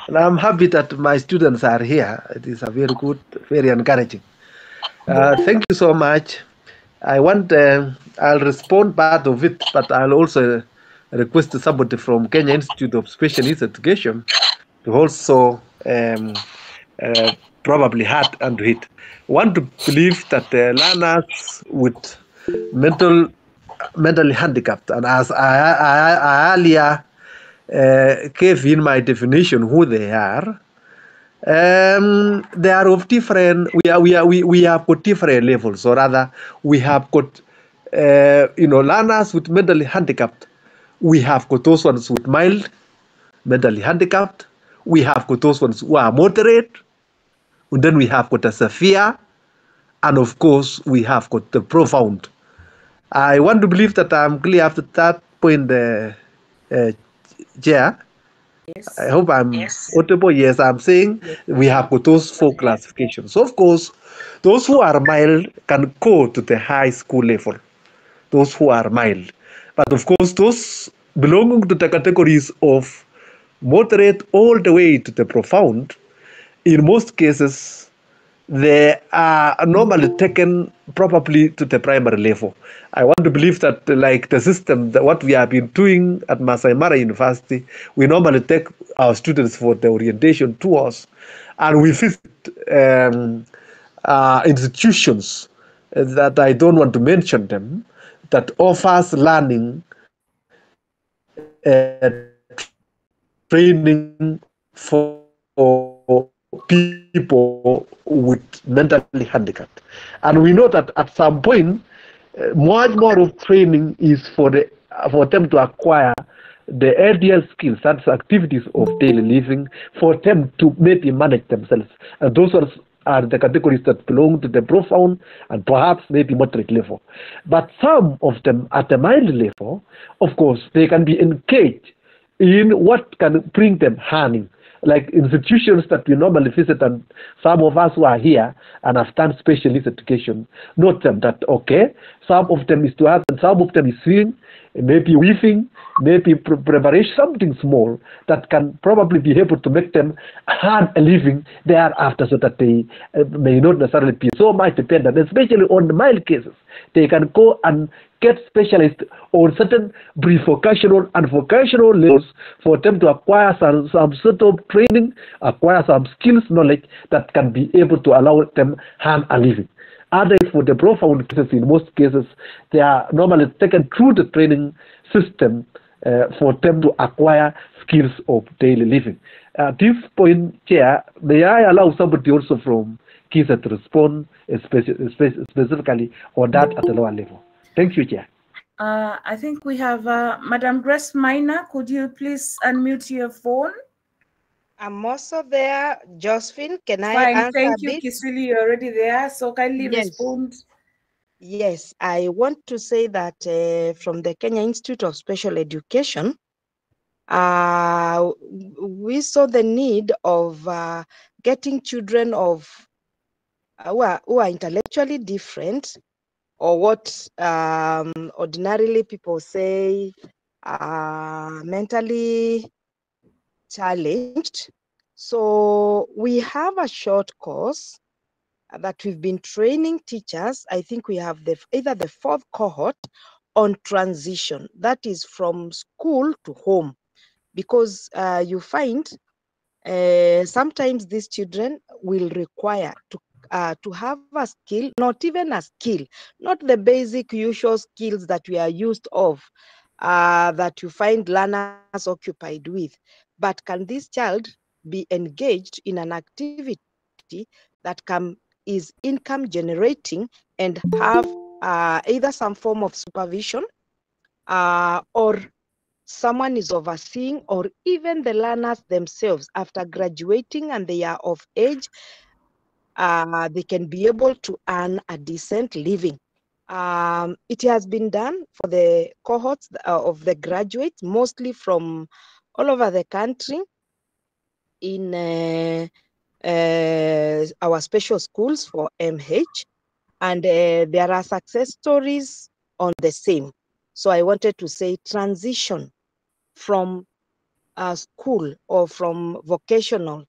And I'm happy that my students are here. It is a very good, very encouraging. Thank you so much. I'll respond part of it, but I'll also request somebody from Kenya Institute of Special Needs Education to also probably add onto it. I want to believe that the learners with mentally handicapped, and as I earlier gave in my definition who they are of different. We have got different levels, or rather, we have got learners with mentally handicapped. We have got those ones with mild mentally handicapped. We have got those ones who are moderate, and then we have got a severe, and of course we have got the profound. I want to believe that I'm clear after that point, Chair. Yes. I hope I'm audible. Yes, I'm saying we have got those 4 classifications. So of course, those who are mild can go to the high school level, those who are mild. But of course, those belonging to the categories of moderate all the way to the profound, in most cases, they are normally taken probably to the primary level. I want to believe that, like the system, that what we have been doing at Masai Mara University, we normally take our students for the orientation tours, and we visit institutions that I don't want to mention them, that offers learning, training for people with mentally handicapped. And we know that at some point, much more of training is for them to acquire the ideal skills, that's activities of daily living, for them to maybe manage themselves. And those are the categories that belong to the profound and perhaps maybe moderate level. But some of them at the mild level, of course, they can be engaged in what can bring them harming, like institutions that we normally visit, and some of us who are here and have done special needs education, note them that, okay, some of them is to art and some of them is sewing, maybe weaving, maybe preparation, something small that can probably be able to make them earn a living thereafter, so that they may not necessarily be so much dependent, especially on the mild cases. They can go and get specialized on certain pre-vocational and vocational levels for them to acquire some sort of training, acquire some skills, knowledge that can be able to allow them earn a living. Others, for the profound cases, in most cases, they are normally taken through the training system for them to acquire skills of daily living. At this point, Chair, may I allow somebody also from KISA to respond specifically on that at the lower level? Thank you, Chair. I think we have Madam Grace Minor. Could you please unmute your phone? I'm also there. Josephine, can I Fine, answer thank a you, bit? Kisili, you're already there, so kindly Yes. respond. Yes, I want to say that from the Kenya Institute of Special Education, we saw the need of getting children of who are intellectually different, or what ordinarily people say mentally challenged. So we have a short course that we've been training teachers. I think we have either the 4th cohort on transition, that is from school to home, because you find sometimes these children will require to have a skill, not even a skill, not the basic usual skills that we are used of, that you find learners occupied with. But can this child be engaged in an activity that is income generating and have either some form of supervision, or someone is overseeing, or even the learners themselves after graduating and they are of age, they can be able to earn a decent living. It has been done for the cohorts of the graduates, mostly from all over the country in our special schools for MH. And there are success stories on the same. So I wanted to say transition from school or from vocational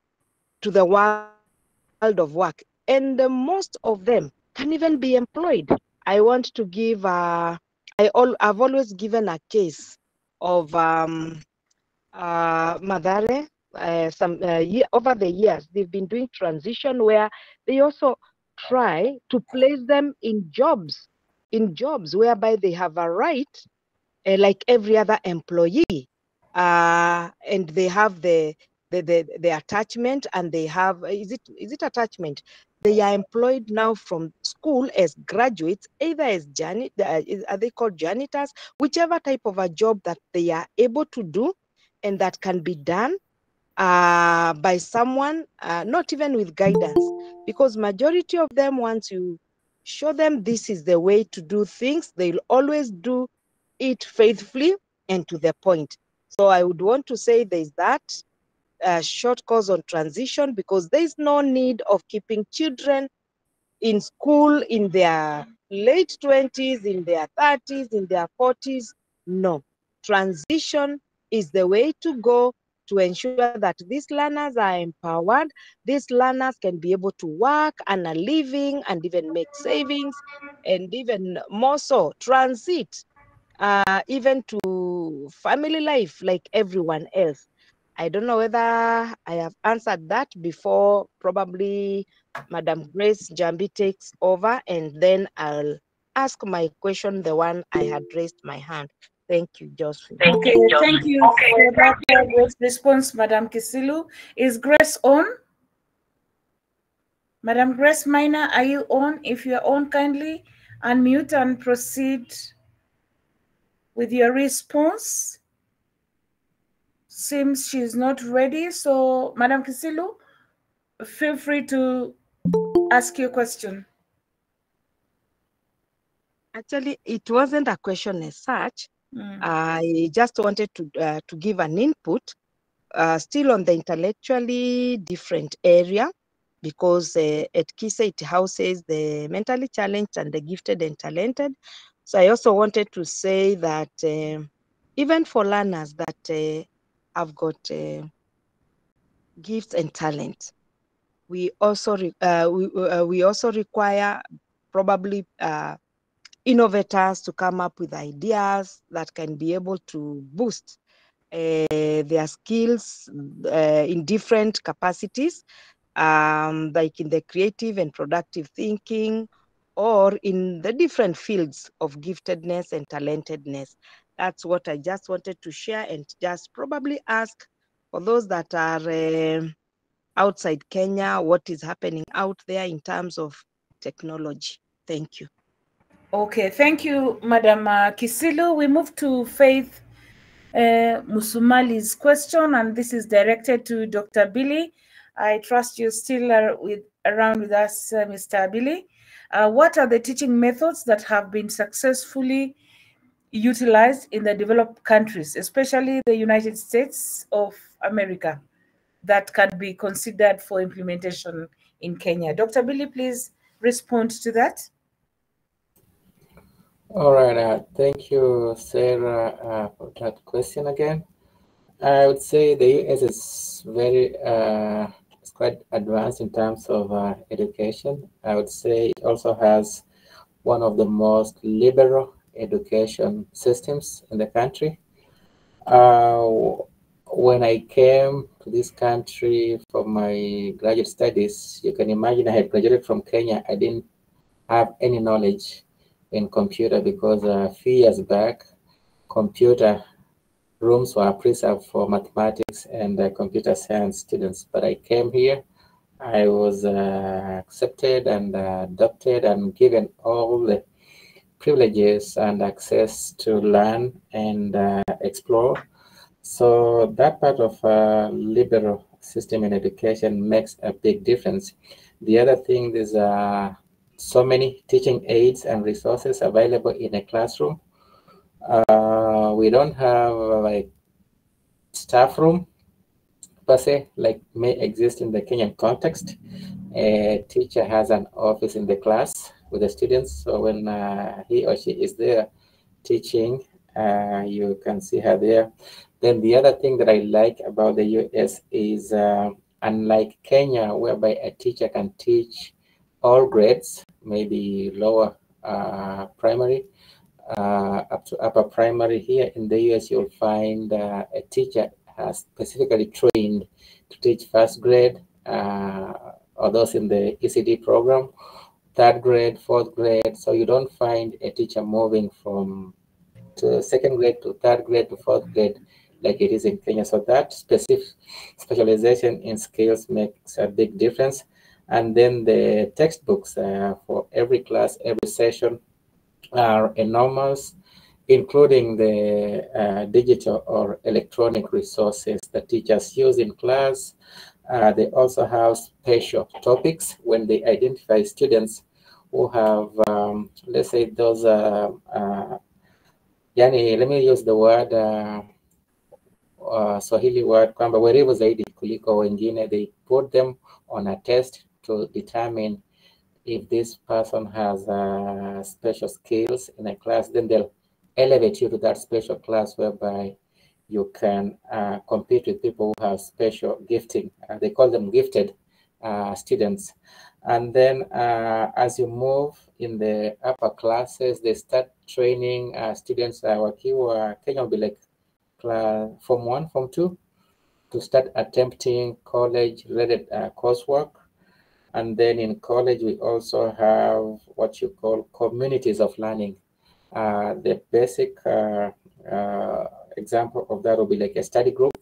to the world of work. And most of them can even be employed. I want to give, I've always given a case of Madare. Over the years, they've been doing transition where they also try to place them in jobs whereby they have a right, like every other employee, and they have the attachment, and they have is it attachment? They are employed now from school as graduates, either as are they called janitors, whichever type of a job that they are able to do, and that can be done by someone, not even with guidance, because majority of them, once you show them this is the way to do things, they'll always do it faithfully and to the point. So I would want to say there's that short course on transition, because there's no need of keeping children in school in their late 20s, in their 30s, in their 40s. No, transition is the way to go to ensure that these learners are empowered. These learners can be able to work and a living and even make savings, and even more so transit even to family life like everyone else. I don't know whether I have answered that before probably Madam Grace Jambi takes over, and then I'll ask my question, the one I had raised my hand. Thank you, Josephine. Okay, thank you for that great response, Madam Kisilu. Is Grace on? Madam Grace Minor, are you on? If you're on, kindly unmute and proceed with your response. Seems she's not ready. So, Madam Kisilu, feel free to ask your question. Actually, it wasn't a question as such. I just wanted to give an input, still on the intellectually different area, because at KISE it houses the mentally challenged and the gifted and talented. So I also wanted to say that even for learners that have got gifts and talent, we also require probably innovators to come up with ideas that can be able to boost their skills in different capacities, like in the creative and productive thinking, or in the different fields of giftedness and talentedness. That's what I just wanted to share, and just probably ask for those that are outside Kenya, what is happening out there in terms of technology. Thank you. Okay, thank you, Madam Kisilu. We move to Faith Musumali's question, and this is directed to Dr. Billy. I trust you're still around with us, Mr. Billy. What are the teaching methods that have been successfully utilized in the developed countries, especially the United States of America, that can be considered for implementation in Kenya? Dr. Billy, please respond to that. All right, thank you, Sarah, for that question again. I would say the US is very, it's quite advanced in terms of education. I would say it also has one of the most liberal education systems in the country. When I came to this country for my graduate studies, you can imagine I had graduated from Kenya. I didn't have any knowledge in computer, because a few years back, computer rooms were preserved for mathematics and computer science students. But I came here, I was accepted and adopted and given all the privileges and access to learn and explore. So that part of liberal system in education makes a big difference. The other thing, there's so many teaching aids and resources available in a classroom. We don't have like staff room per se, like may exist in the Kenyan context. A teacher has an office in the class with the students, so when he or she is there teaching, you can see her there. Then the other thing that I like about the US is unlike Kenya, whereby a teacher can teach all grades, maybe lower primary up to upper primary. Here in the US, you'll find a teacher has specifically trained to teach first grade, or those in the ECD program, third grade, fourth grade. So you don't find a teacher moving from second grade to third grade to fourth grade like it is in Kenya. So that specific specialization in skills makes a big difference. And then the textbooks for every class, every session are enormous, including the digital or electronic resources that teachers use in class. They also have special topics when they identify students who have, let's say, those, yani, let me use the word, Swahili word, kwamba werevu zaidi kuliko wengine. They put them on a test to determine if this person has special skills in a class. Then they'll elevate you to that special class whereby you can compete with people who have special gifting. They call them gifted students. And then as you move in the upper classes, they start training students. Wakiwa Kenya will be like Form 1, Form 2, to start attempting college-related coursework. And then in college, we also have what you call communities of learning. The basic example of that will be like a study group,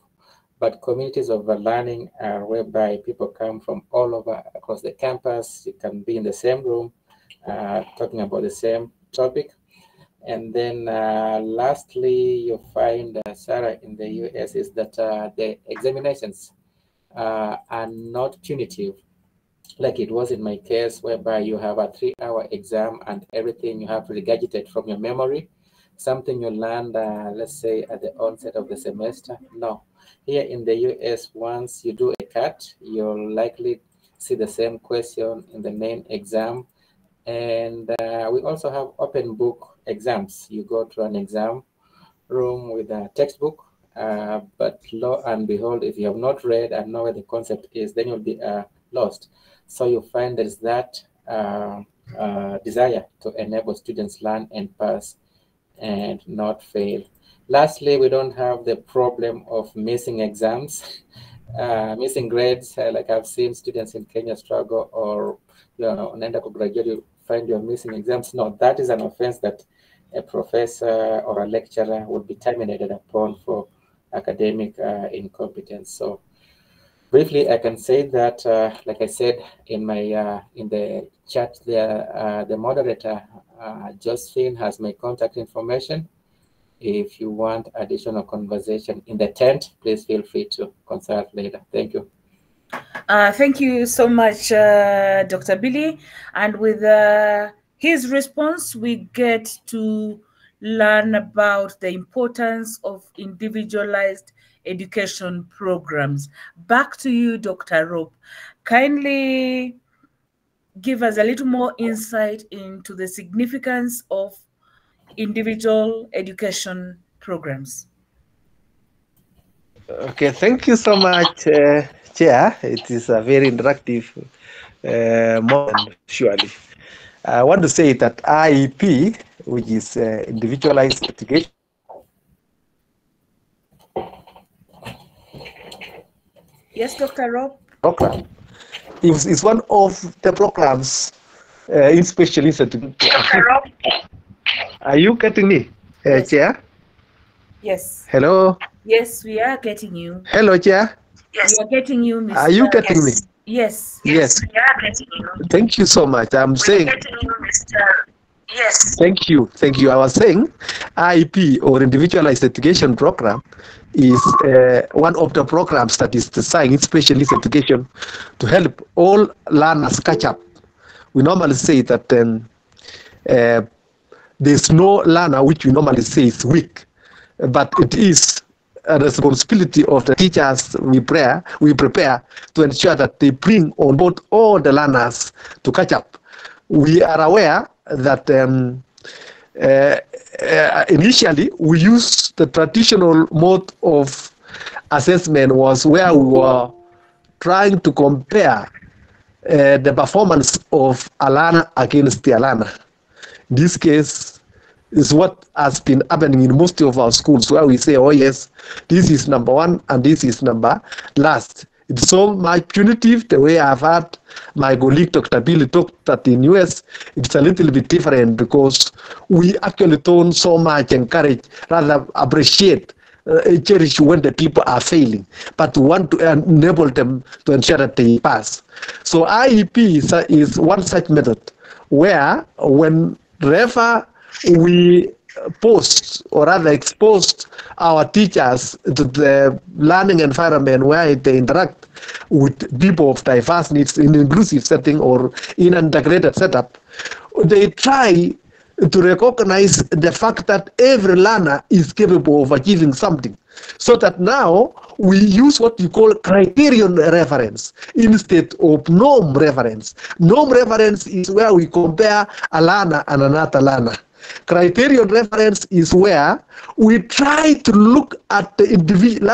but communities of learning are whereby people come from all over across the campus. You can be in the same room talking about the same topic. And then lastly, you find, Sarah, in the US is that the examinations are not punitive, like it was in my case, whereby you have a 3-hour exam and everything you have to regurgitate from your memory, something you learned, let's say, at the onset of the semester. No. Here in the US, once you do a CAT, you'll likely see the same question in the main exam. And we also have open book exams. You go to an exam room with a textbook, but lo and behold, if you have not read and know where the concept is, then you'll be lost. So you find there's that desire to enable students learn and pass and not fail. Lastly, we don't have the problem of missing exams, missing grades. Like I've seen students in Kenya struggle, or unaenda kugraduate, you find you're missing exams. No, that is an offense that a professor or a lecturer would be terminated upon for academic incompetence. So briefly, I can say that, like I said in my in the chat there, the moderator, Josephine, has my contact information. If you want additional conversation in the tent, please feel free to consult later. Thank you. Thank you so much, Dr. Billy. And with his response, we get to learn about the importance of individualized education programs. Back to you, Dr. Rop. Kindly give us a little more insight into the significance of individual education programs. Okay, thank you so much, Chair. It is a very interactive moment, surely. I want to say that IEP, which is individualized education, Yes, Dr. Rob. Program is one of the programs in special institutions. Dr. Rob. Are you getting me, Yes. Chair? Yes. Hello. Yes, we are getting you. Hello, Chair. Yes. We are getting you, Mr. Are you getting me? Yes. Yes. We are getting you. Thank you so much. I'm We are saying getting you, Mr. Yes. Thank you. Thank you. I was saying IEP or Individualized Education Program is one of the programs that is designed in specialist education to help all learners catch up. We normally say that there's no learner which we normally say is weak, but it is a responsibility of the teachers we prepare to ensure that they bring on board all the learners to catch up. We are aware that initially we used the traditional mode of assessment was where we were trying to compare the performance of a learner against the learner. In this case, is what has been happening in most of our schools, where we say, oh yes, this is number one and this is number last. It's so much punitive. The way I've heard my colleague Dr. Billy talk that in US, it's a little bit different because we actually don't so much encourage, rather appreciate, cherish when the people are failing, but want to enable them to ensure that they pass. So IEP is one such method where whenever we post or rather exposed our teachers to the learning environment where they interact with people of diverse needs in inclusive setting or in an integrated setup, they try to recognize the fact that every learner is capable of achieving something, so that now we use what we call criterion reference instead of norm reference. Norm reference is where we compare a learner and another learner. Criterion reference is where we try to look at the individual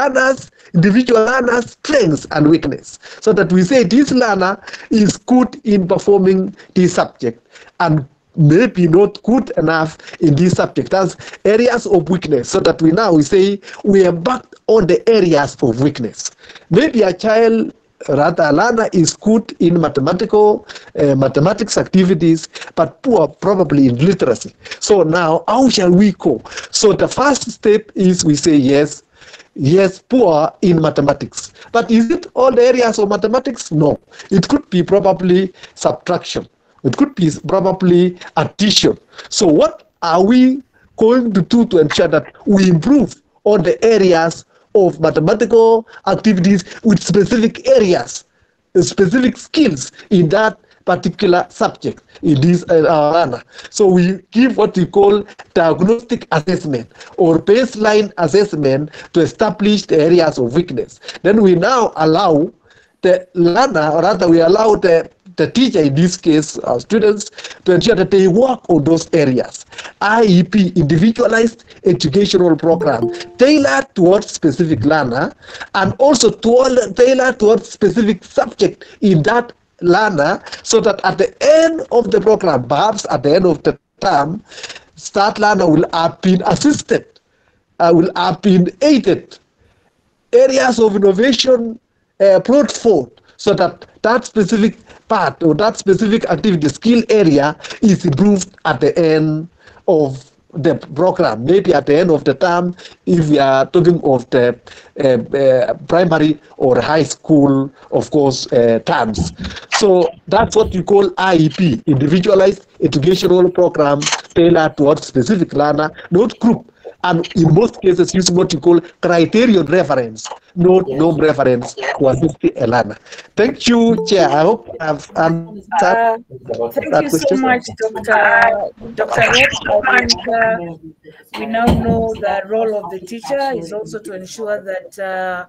learner's strengths and weakness, so that we say this learner is good in performing this subject and maybe not good enough in this subject as areas of weakness, so that we say we embark on the areas of weakness. Maybe a child, rather a learner, is good in mathematics activities, but poor probably in literacy. So now how shall we go? So the first step is we say yes, poor in mathematics. But is it all the areas of mathematics? No. It could be probably subtraction. It could be probably addition. So what are we going to do to ensure that we improve on the areas of mathematical activities with specific areas, specific skills in that particular subject in this learner? So we give what we call diagnostic assessment or baseline assessment to establish the areas of weakness. Then we now allow the learner, or rather we allow the teacher, in this case our students, to ensure that they work on those areas. IEP, individualized educational program, tailored towards specific learner and also tailored towards specific subject in that learner, so that at the end of the program, perhaps at the end of the term, that learner will have been assisted, will have been aided, areas of innovation brought forth, so that that specific part or that specific activity skill area is improved at the end of the program, maybe at the end of the term, if we are talking of the primary or high school, of course, terms. So that's what we call IEP, individualized educational program tailored towards specific learner, not group. And in most cases, using what you call criterion reference, not norm reference to assist a learner. Thank you, Chair. I hope I've answered Thank that you question. so much, Dr. Rop. I think we now know the role of the teacher is also to ensure that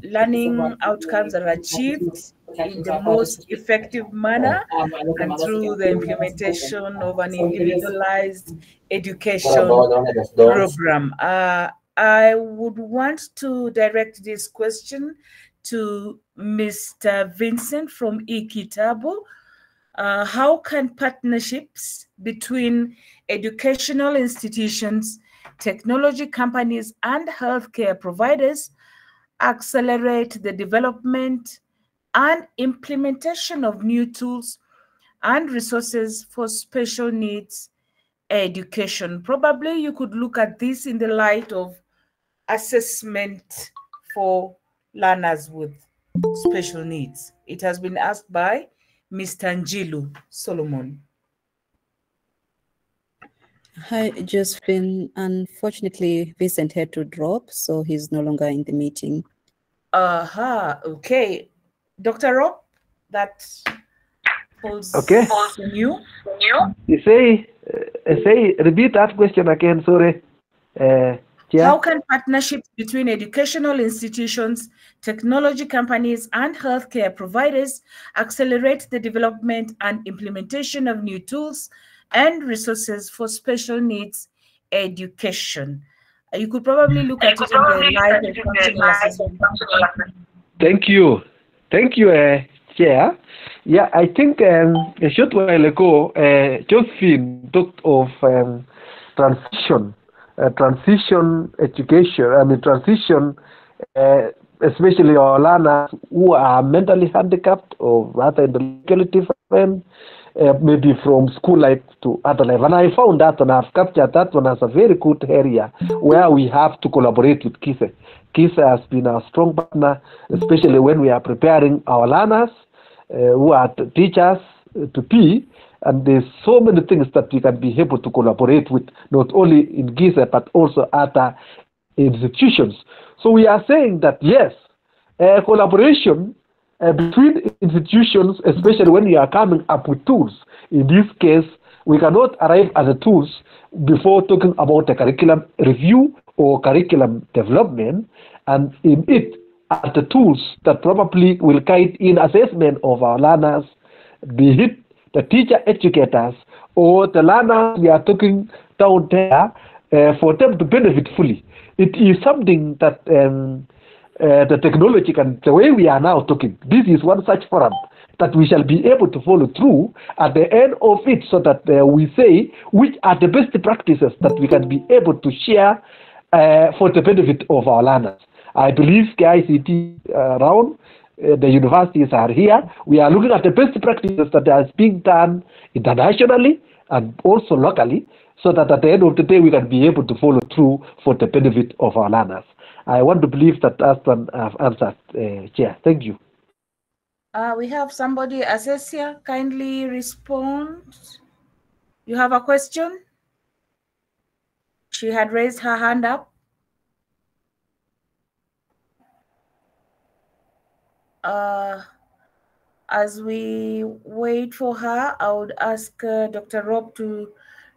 learning outcomes are achieved in the most effective manner and through the implementation of an individualized education program. I would want to direct this question to Mr. Vincent from eKitabu. How can partnerships between educational institutions, technology companies, and healthcare providers accelerate the development and implementation of new tools and resources for special needs education? Probably you could look at this in the light of assessment for learners with special needs. It has been asked by Mr. Njilu Solomon. Hi, Josephine. Unfortunately, Vincent had to drop, so he's no longer in the meeting. Okay. Dr. Rop, that holds Okay. you. You say, repeat that question again, sorry. How can partnerships between educational institutions, technology companies, and healthcare providers accelerate the development and implementation of new tools and resources for special needs education? You could probably look at it in the light of functional assessment. Thank you. Thank you, Chair. Yeah, I think a short while ago, Josephine talked of transition education, transition, especially our learners who are mentally handicapped or rather in the locality different, maybe from school life to other life. And I found that and I've captured that one as a very good area where we have to collaborate with KISE. KISE has been a strong partner, especially when we are preparing our learners who are teachers to be. And there's so many things that we can be able to collaborate with, not only in GISA, but also other institutions. So we are saying that, yes, collaboration between institutions, especially when we are coming up with tools. In this case, we cannot arrive at the tools before talking about a curriculum review or curriculum development, and in it are the tools that probably will guide in assessment of our learners, be it the teacher educators or the learners we are talking down there, for them to benefit fully. It is something that the technology can, the way we are now talking, this is one such forum that we shall be able to follow through at the end of it, so that we say which are the best practices that we can be able to share for the benefit of our learners. I believe the ICT around the universities are here. We are looking at the best practices that are being done internationally and also locally, so that at the end of the day we can be able to follow through for the benefit of our learners. I want to believe that that's one I've answered, Chair. Thank you. We have somebody, Assessia, kindly respond. You have a question? She had raised her hand up. As we wait for her, I would ask Dr. Rob to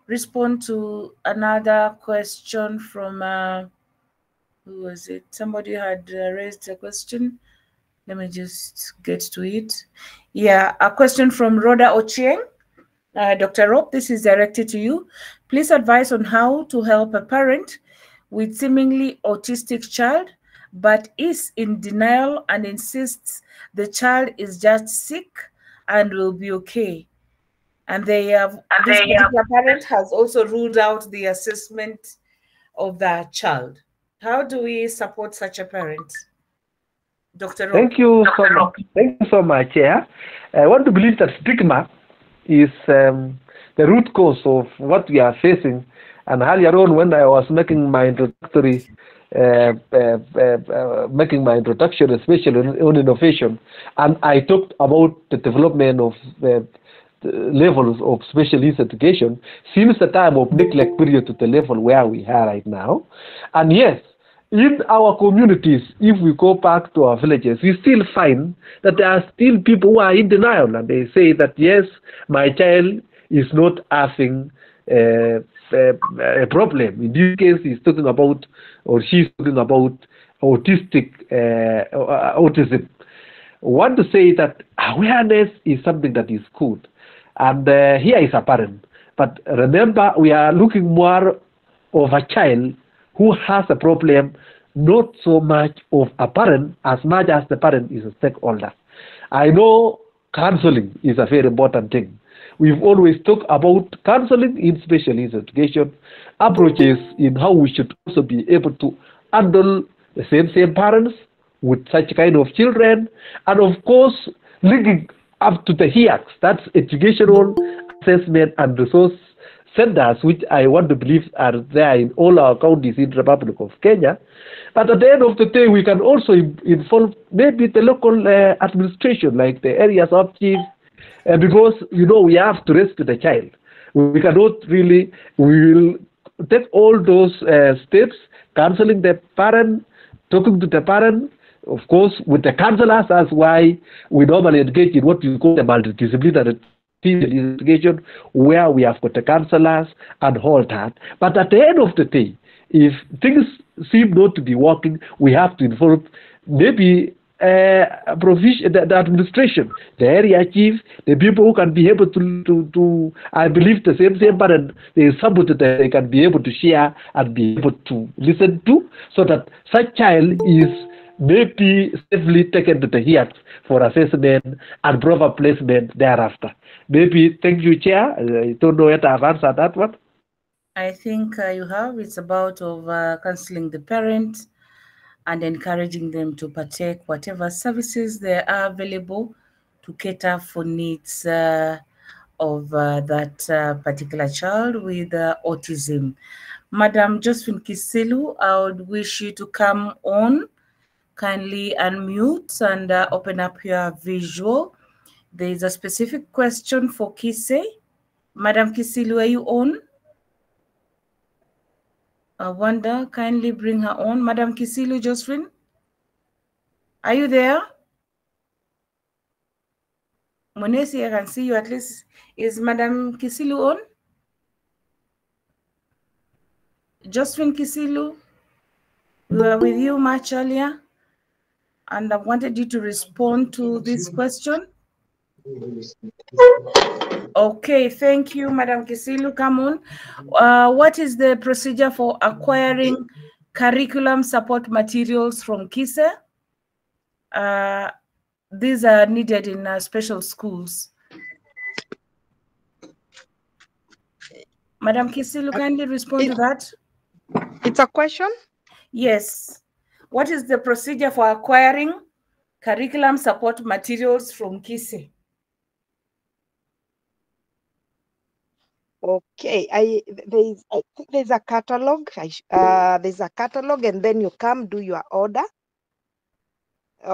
respond to another question from, who was it? Somebody had raised a question. Let me just get to it. Yeah, a question from Rhoda Ochieng. Dr. Rob, this is directed to you. Please advise on how to help a parent with seemingly autistic child, but is in denial and insists the child is just sick and will be okay. And this particular parent has also ruled out the assessment of that child. How do we support such a parent? Dr. Rob. Thank you so much. Thank you so much, Chair. I want to believe that stigma is the root cause of what we are facing. And earlier on, when I was making my introduction, especially on innovation, and I talked about the development of the levels of special needs education since the time of neglect period to the level where we are right now. And yes, in our communities, if we go back to our villages, we still find that there are still people who are in denial, and they say that, yes, my child is not having a problem. In this case, he's talking about, or she's talking about autism. I want to say that awareness is something that is good, and here is apparent. But remember, we are looking more of a child who has a problem, not so much of a parent as much as the parent is a stakeholder. I know counseling is a very important thing. We've always talked about counseling in special needs education, approaches in how we should also be able to handle the same parents with such kind of children, and of course linking up to the HEACs, that's educational assessment and resource centers, which I want to believe are there in all our counties in the Republic of Kenya. But at the end of the day, we can also involve maybe the local administration, like the areas of chief, because, you know, we have to rescue the child. We cannot really, we will take all those steps, counseling the parent, talking to the parent, of course, with the counselors. That's why we normally engage in what we call the multidisciplinary team investigation, where we have got the counselors and all that. But at the end of the day, if things seem not to be working, we have to involve maybe the administration, the area chief, the people who can be able to I believe the same parent, there is somebody that they can be able to share and be able to listen to, so that such child is maybe safely taken to the HEART for assessment and proper placement thereafter. Maybe, thank you, Chair. I don't know whether I've answered that one. I think you have. It's about counseling the parent and encouraging them to partake whatever services there are available to cater for needs of that particular child with autism. Madam Josephine Kisilu, I would wish you to come on. Kindly unmute and open up your visual. There is a specific question for Kise. Madam Kisilu, are you on? Wanda, kindly bring her on. Madam Kisilu Josephine, are you there? Monesi, I can see you at least. Is Madam Kisilu on? Josephine Kisilu, we were with you much earlier, and I wanted you to respond to this question. Okay, thank you, Madam Kisilu. Come on. What is the procedure for acquiring curriculum support materials from KISE? These are needed in special schools. Madam Kisilu, kindly respond to that. It's a question? Yes. What is the procedure for acquiring curriculum support materials from KISE? Okay, I think there's a catalog. There's a catalog, and then you come do your order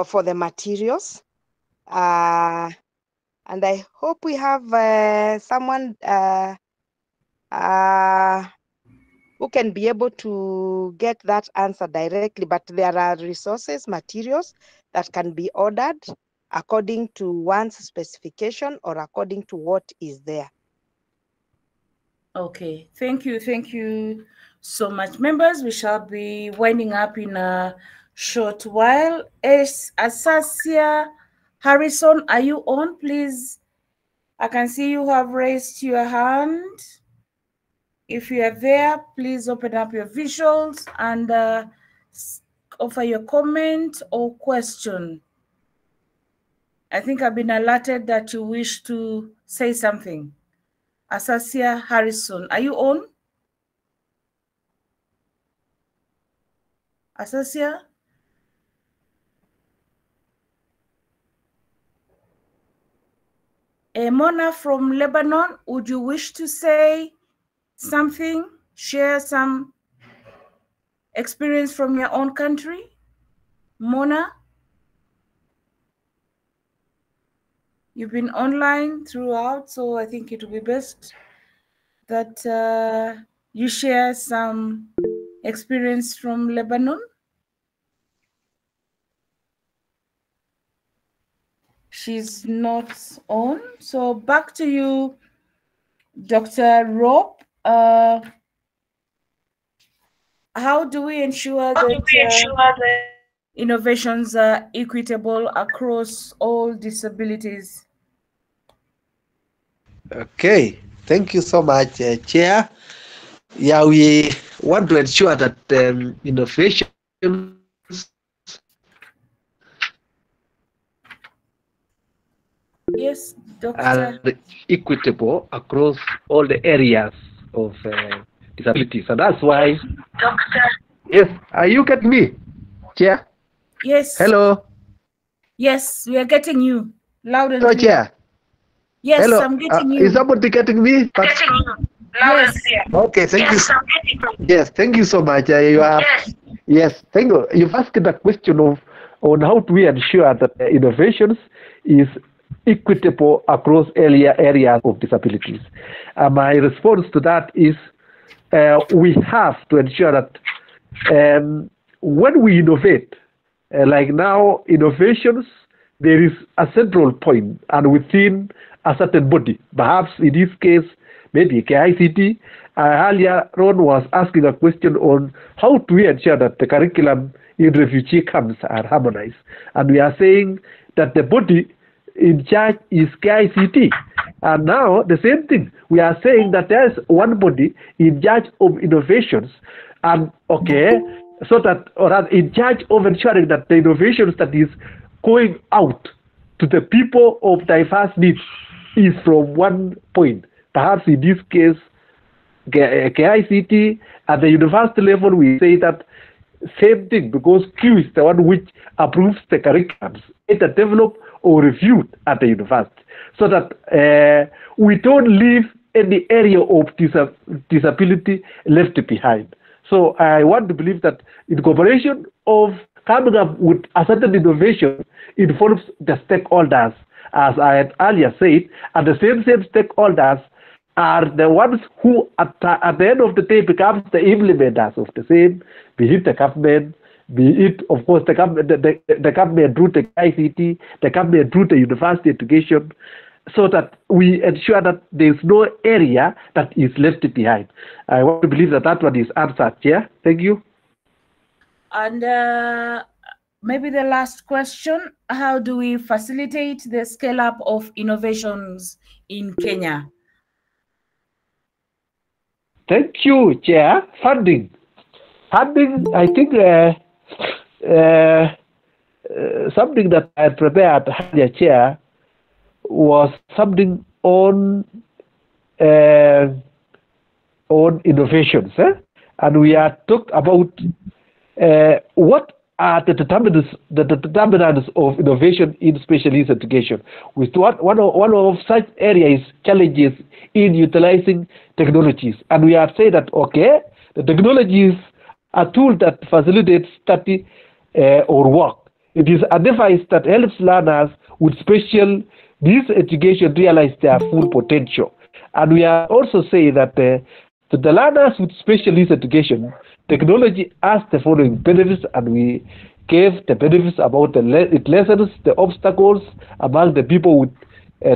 for the materials. And I hope we have someone who can be able to get that answer directly. But there are resources, materials that can be ordered according to one's specification or according to what is there. Okay, thank you so much, members. We shall be winding up in a short while. Asasia Harrison, are you on, please? I can see you have raised your hand. If you are there, please open up your visuals and offer your comment or question. I think I've been alerted that you wish to say something. Asasia Harrison, are you on? Asasia? Mona from Lebanon, would you wish to say something, share some experience from your own country? Mona? You've been online throughout, so I think it would be best that you share some experience from Lebanon. She's not on, so back to you, Dr. Rop. How do we ensure that innovations are equitable across all disabilities? Okay, thank you so much, Chair. Yeah, we want to ensure that innovations Yes, Doctor. are equitable across all the areas of disabilities, and that's why. Doctor. Yes, are you getting me, Chair? Yes. Hello. Yes, we are getting you loud and Hello, clear. Chair. Yes, hello. I'm getting you. Is somebody getting me? Getting you. Loud and clear. Okay, thank Yes, you. I'm getting you. Yes, thank you so much. You are. Yes, thank you. You've asked the question of on how do we ensure that innovations is equitable across areas of disabilities. My response to that is we have to ensure that when we innovate, like now innovations, there is a central point and within a certain body. Perhaps in this case, maybe KICT. Earlier, Ron was asking a question on how do we ensure that the curriculum in refugee camps are harmonized. And we are saying that the body in charge is KICT. And now the same thing, we are saying that there's one body in charge of innovations, and so that, or in charge of ensuring that the innovations that is going out to the people of diverse needs is from one point. Perhaps in this case, KICT at the university level, we say that same thing, because Q is the one which approves the curriculums, either developed or reviewed at the university, so that we don't leave any area of disability left behind. So I want to believe that incorporation of coming up with a certain innovation involves the stakeholders, as I had earlier said, and the same stakeholders are the ones who at the end of the day becomes the implementers of the same, be it the government, be it, of course, the government through the ICT, the government through the university education, so that we ensure that there is no area that is left behind. I want to believe that that one is answered, Chair. Thank you. And maybe the last question, how do we facilitate the scale-up of innovations in Kenya? Thank you, Chair. Funding, I think something that I prepared earlier, Chair, was something on innovations, and we are talked about what are the determinants of innovation in special needs education. With one of such areas challenges in utilizing technologies, and we are saying that the technologies are tool that facilitates study or work. It is a device that helps learners with special needs education realize their full potential. And we are also saying that to the learners with special needs education, technology has the following benefits, and we gave the benefits about it lessens the obstacles among the people with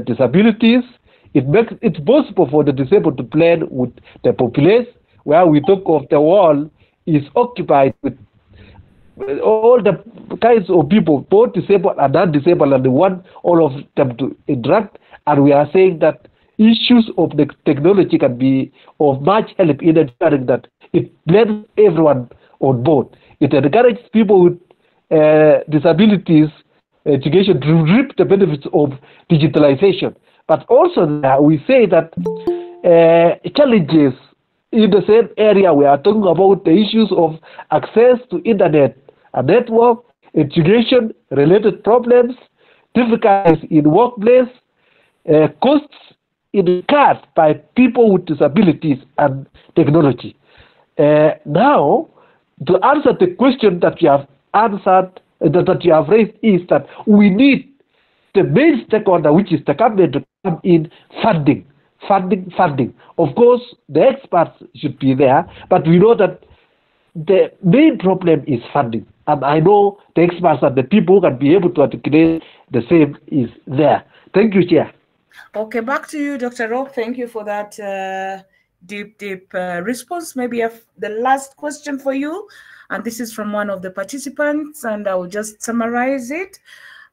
disabilities. It makes it possible for the disabled to blend with the populace, where we talk of the world is occupied with all the kinds of people, both disabled and non-disabled, and they want all of them to interact. And we are saying that issues of the technology can be of much help in ensuring that it blends everyone on board. It encourages people with disabilities education to reap the benefits of digitalization. But also we say that challenges in the same area, we are talking about the issues of access to internet, a network, education-related problems, difficulties in workplace, costs incurred by people with disabilities and technology. Now, to answer the question that you have answered, that you have raised, is that we need the main stakeholder, which is the government, to come in funding. Of course, the experts should be there, but we know that the main problem is funding. And I know the experts and the people who can be able to articulate the same is there. Thank you, Chair. Okay, back to you, Dr. Rop. Thank you for that deep response. Maybe the last question for you, and this is from one of the participants, and I will just summarize it.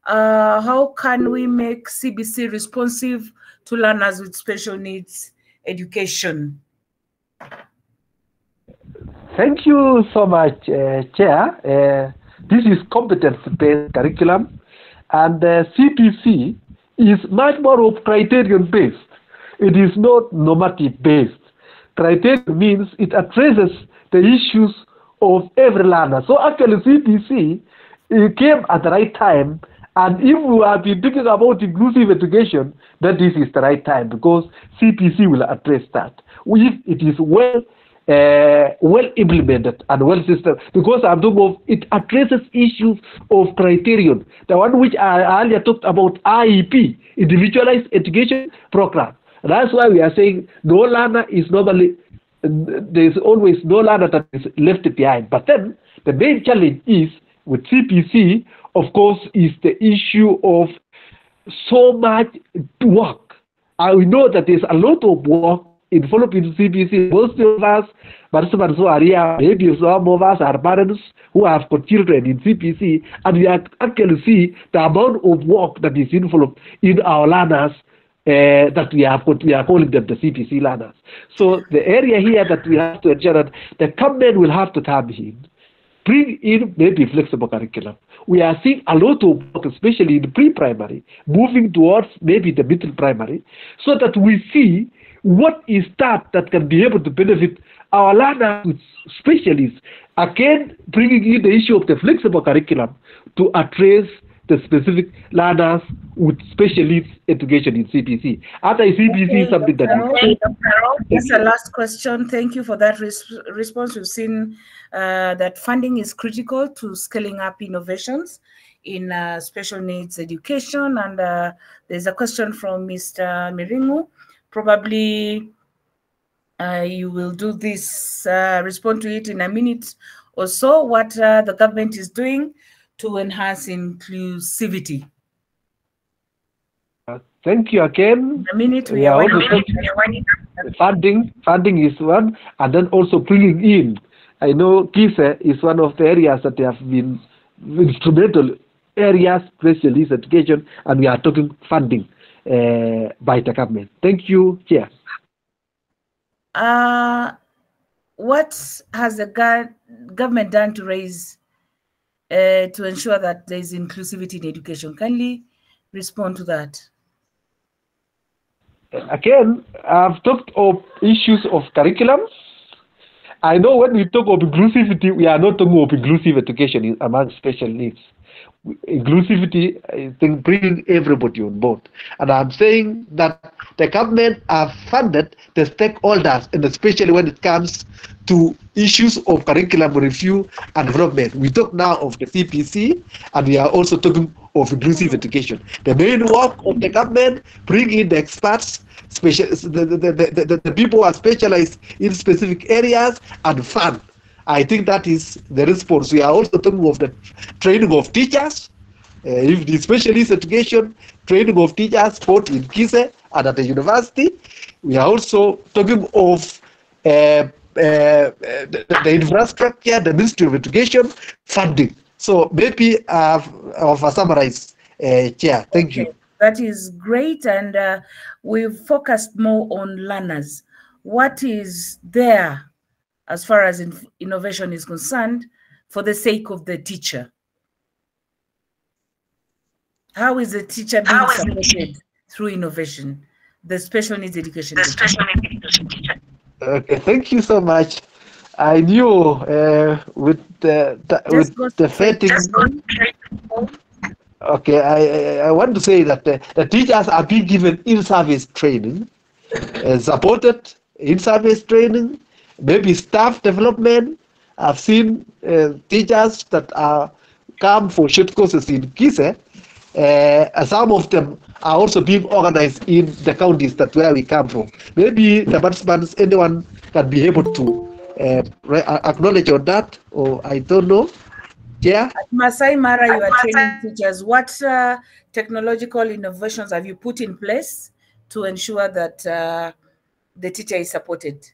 How can we make CBC responsive to learners with special needs education? Thank you so much, Chair. This is competence-based curriculum, and CPC is much more of criterion-based. It is not normative-based. Criterion means it addresses the issues of every learner. So actually CPC came at the right time, and if we have been thinking about inclusive education, then this is the right time, because CPC will address that. If it is well well implemented and well system, because I'm talking of it addresses issues of criterion. The one which I earlier talked about, IEP, Individualized Education Program. That's why we are saying no learner is normally, there is always no learner that is left behind. But then the main challenge is with CPC, of course, is the issue of so much work. I know that there's a lot of work involved in CPC. Most of us, participants who are here, maybe some of us are parents who have got children in CPC, and we actually see the amount of work that is involved in our learners that we have got. We are calling them the CPC learners. So the area here that we have to ensure that the government will have to come in, bring in maybe flexible curriculum. We are seeing a lot of work, especially in pre-primary, moving towards maybe the middle primary, so that we see what is that can be able to benefit our learners with specialists. Again, bringing in the issue of the flexible curriculum to address the specific learners with special needs education in CPC. After CPC is something that that's the last question. Thank you for that response. We've seen that funding is critical to scaling up innovations in special needs education. And there's a question from Mr. Miringu. Probably you will do this, respond to it in a minute or so, what the government is doing to enhance inclusivity. Thank you again. A minute, funding is one, and then also bringing in. I know KISE is one of the areas that have been instrumental areas, especially education, and we are talking funding by the government. Thank you, Chair. What has the government done to raise, to ensure that there is inclusivity in education? Kindly respond to that. Again, I've talked of issues of curriculum. I know when we talk of inclusivity, we are not talking of inclusive education among special needs. Inclusivity, I think, bringing everybody on board. And I'm saying that the government have funded the stakeholders, and especially when it comes to issues of curriculum review and development. We talk now of the CPC, and we are also talking of inclusive education. The main work of the government, bring in the experts, the people who are specialized in specific areas, and fund. I think that is the response. We are also talking of the training of teachers, if the specialist education, training of teachers, both in KISE and at the university. We are also talking of the infrastructure, the Ministry of Education, funding. So maybe I'll summarize, Chair. Thank you. That is great, and we've focused more on learners. What is there as far as innovation is concerned for the sake of the teacher? How is the teacher being supported through innovation, the special needs education teacher? Okay, thank you so much. I knew with the vetting. Okay, I want to say that the teachers are being given in-service training, supported in-service training, maybe staff development. I've seen teachers that are come for short courses in KISE. Some of them are also being organized in the counties that where we come from. Maybe the participants, anyone can be able to acknowledge on that, or I don't know. Yeah. At Masai Mara, you are training teachers. What technological innovations have you put in place to ensure that the teacher is supported?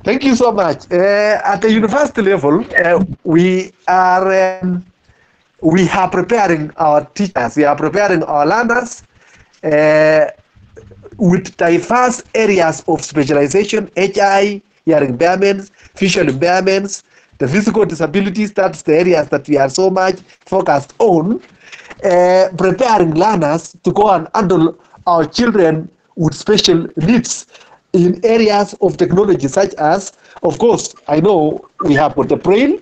Thank you so much. At the university level, we are preparing our teachers. We are preparing our learners with diverse areas of specialization: HI, hearing impairments, visual impairments, the physical disabilities. That's the areas that we are so much focused on. Preparing learners to go and handle our children with special needs in areas of technology, such as, of course, I know we have got the braille.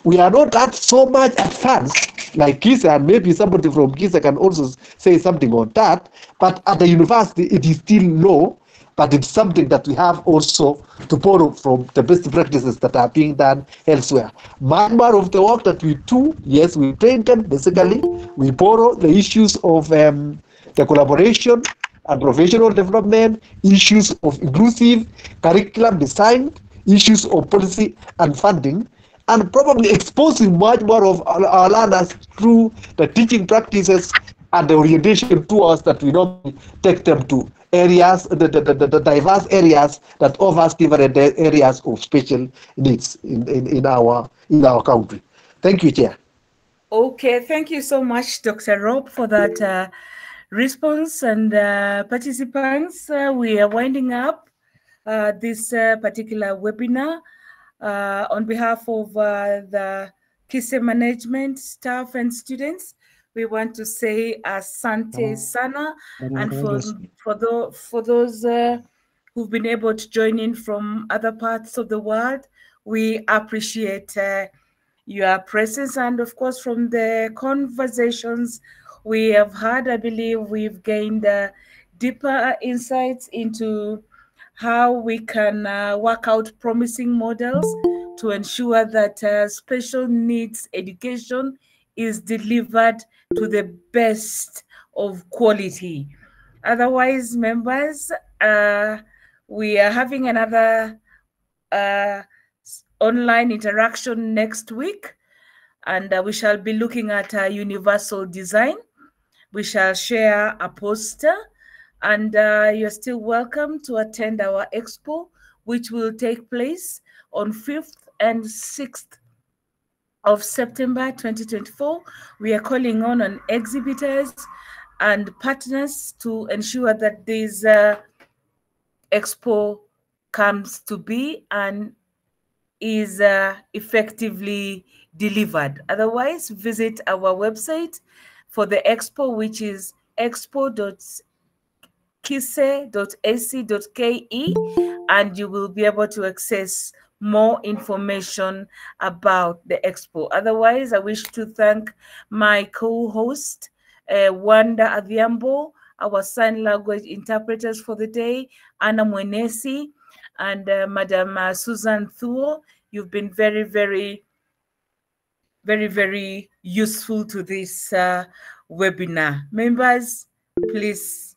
We are not that so much advanced like KISE, and maybe somebody from KISE can also say something on that. But at the university, it is still low. but it's something that we have also to borrow from the best practices that are being done elsewhere. Much more of the work that we do, yes, we train them basically. We borrow the issues of the collaboration and professional development, issues of inclusive curriculum design, issues of policy and funding, and probably exposing much more of our learners through the teaching practices and the orientation tours that we normally take them to areas, the diverse areas that offers different areas of special needs in our country. Thank you, Chair. Okay, thank you so much, Dr. Rob, for that response. And participants, we are winding up this particular webinar. On behalf of the KISE management, staff, and students, we want to say Asante Sana. And for those who've been able to join in from other parts of the world, we appreciate your presence. And of course, from the conversations we have had, I believe we've gained deeper insights into how we can work out promising models to ensure that special needs education is delivered to the best of quality. Otherwise, members, we are having another online interaction next week, and we shall be looking at universal design. We shall share a poster, and you're still welcome to attend our expo, which will take place on 5th and 6th of September 2024. We are calling on exhibitors and partners to ensure that this expo comes to be and is effectively delivered. Otherwise, visit our website for the expo, which is expo.kise.ac.ke, and you will be able to access more information about the expo. Otherwise, I wish to thank my co-host, Wanda Odhiambo, our sign language interpreters for the day, Anna Mwenesi, and Madam Susan Thuo. You've been very, very, very, very useful to this webinar. Members, please,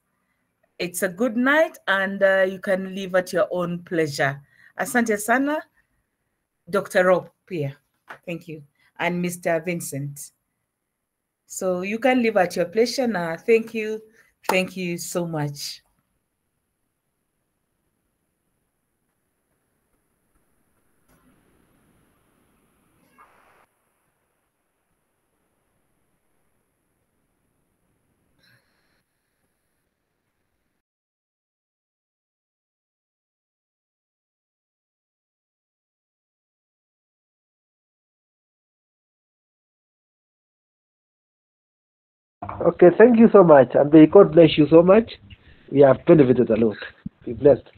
it's a good night, and you can leave at your own pleasure. Asante sana, Dr. Rob Pierre. Thank you. And Mr. Vincent. So you can leave at your pleasure now. Thank you. Thank you so much. Okay, thank you so much, and may God bless you so much. We have benefited a lot. Be blessed.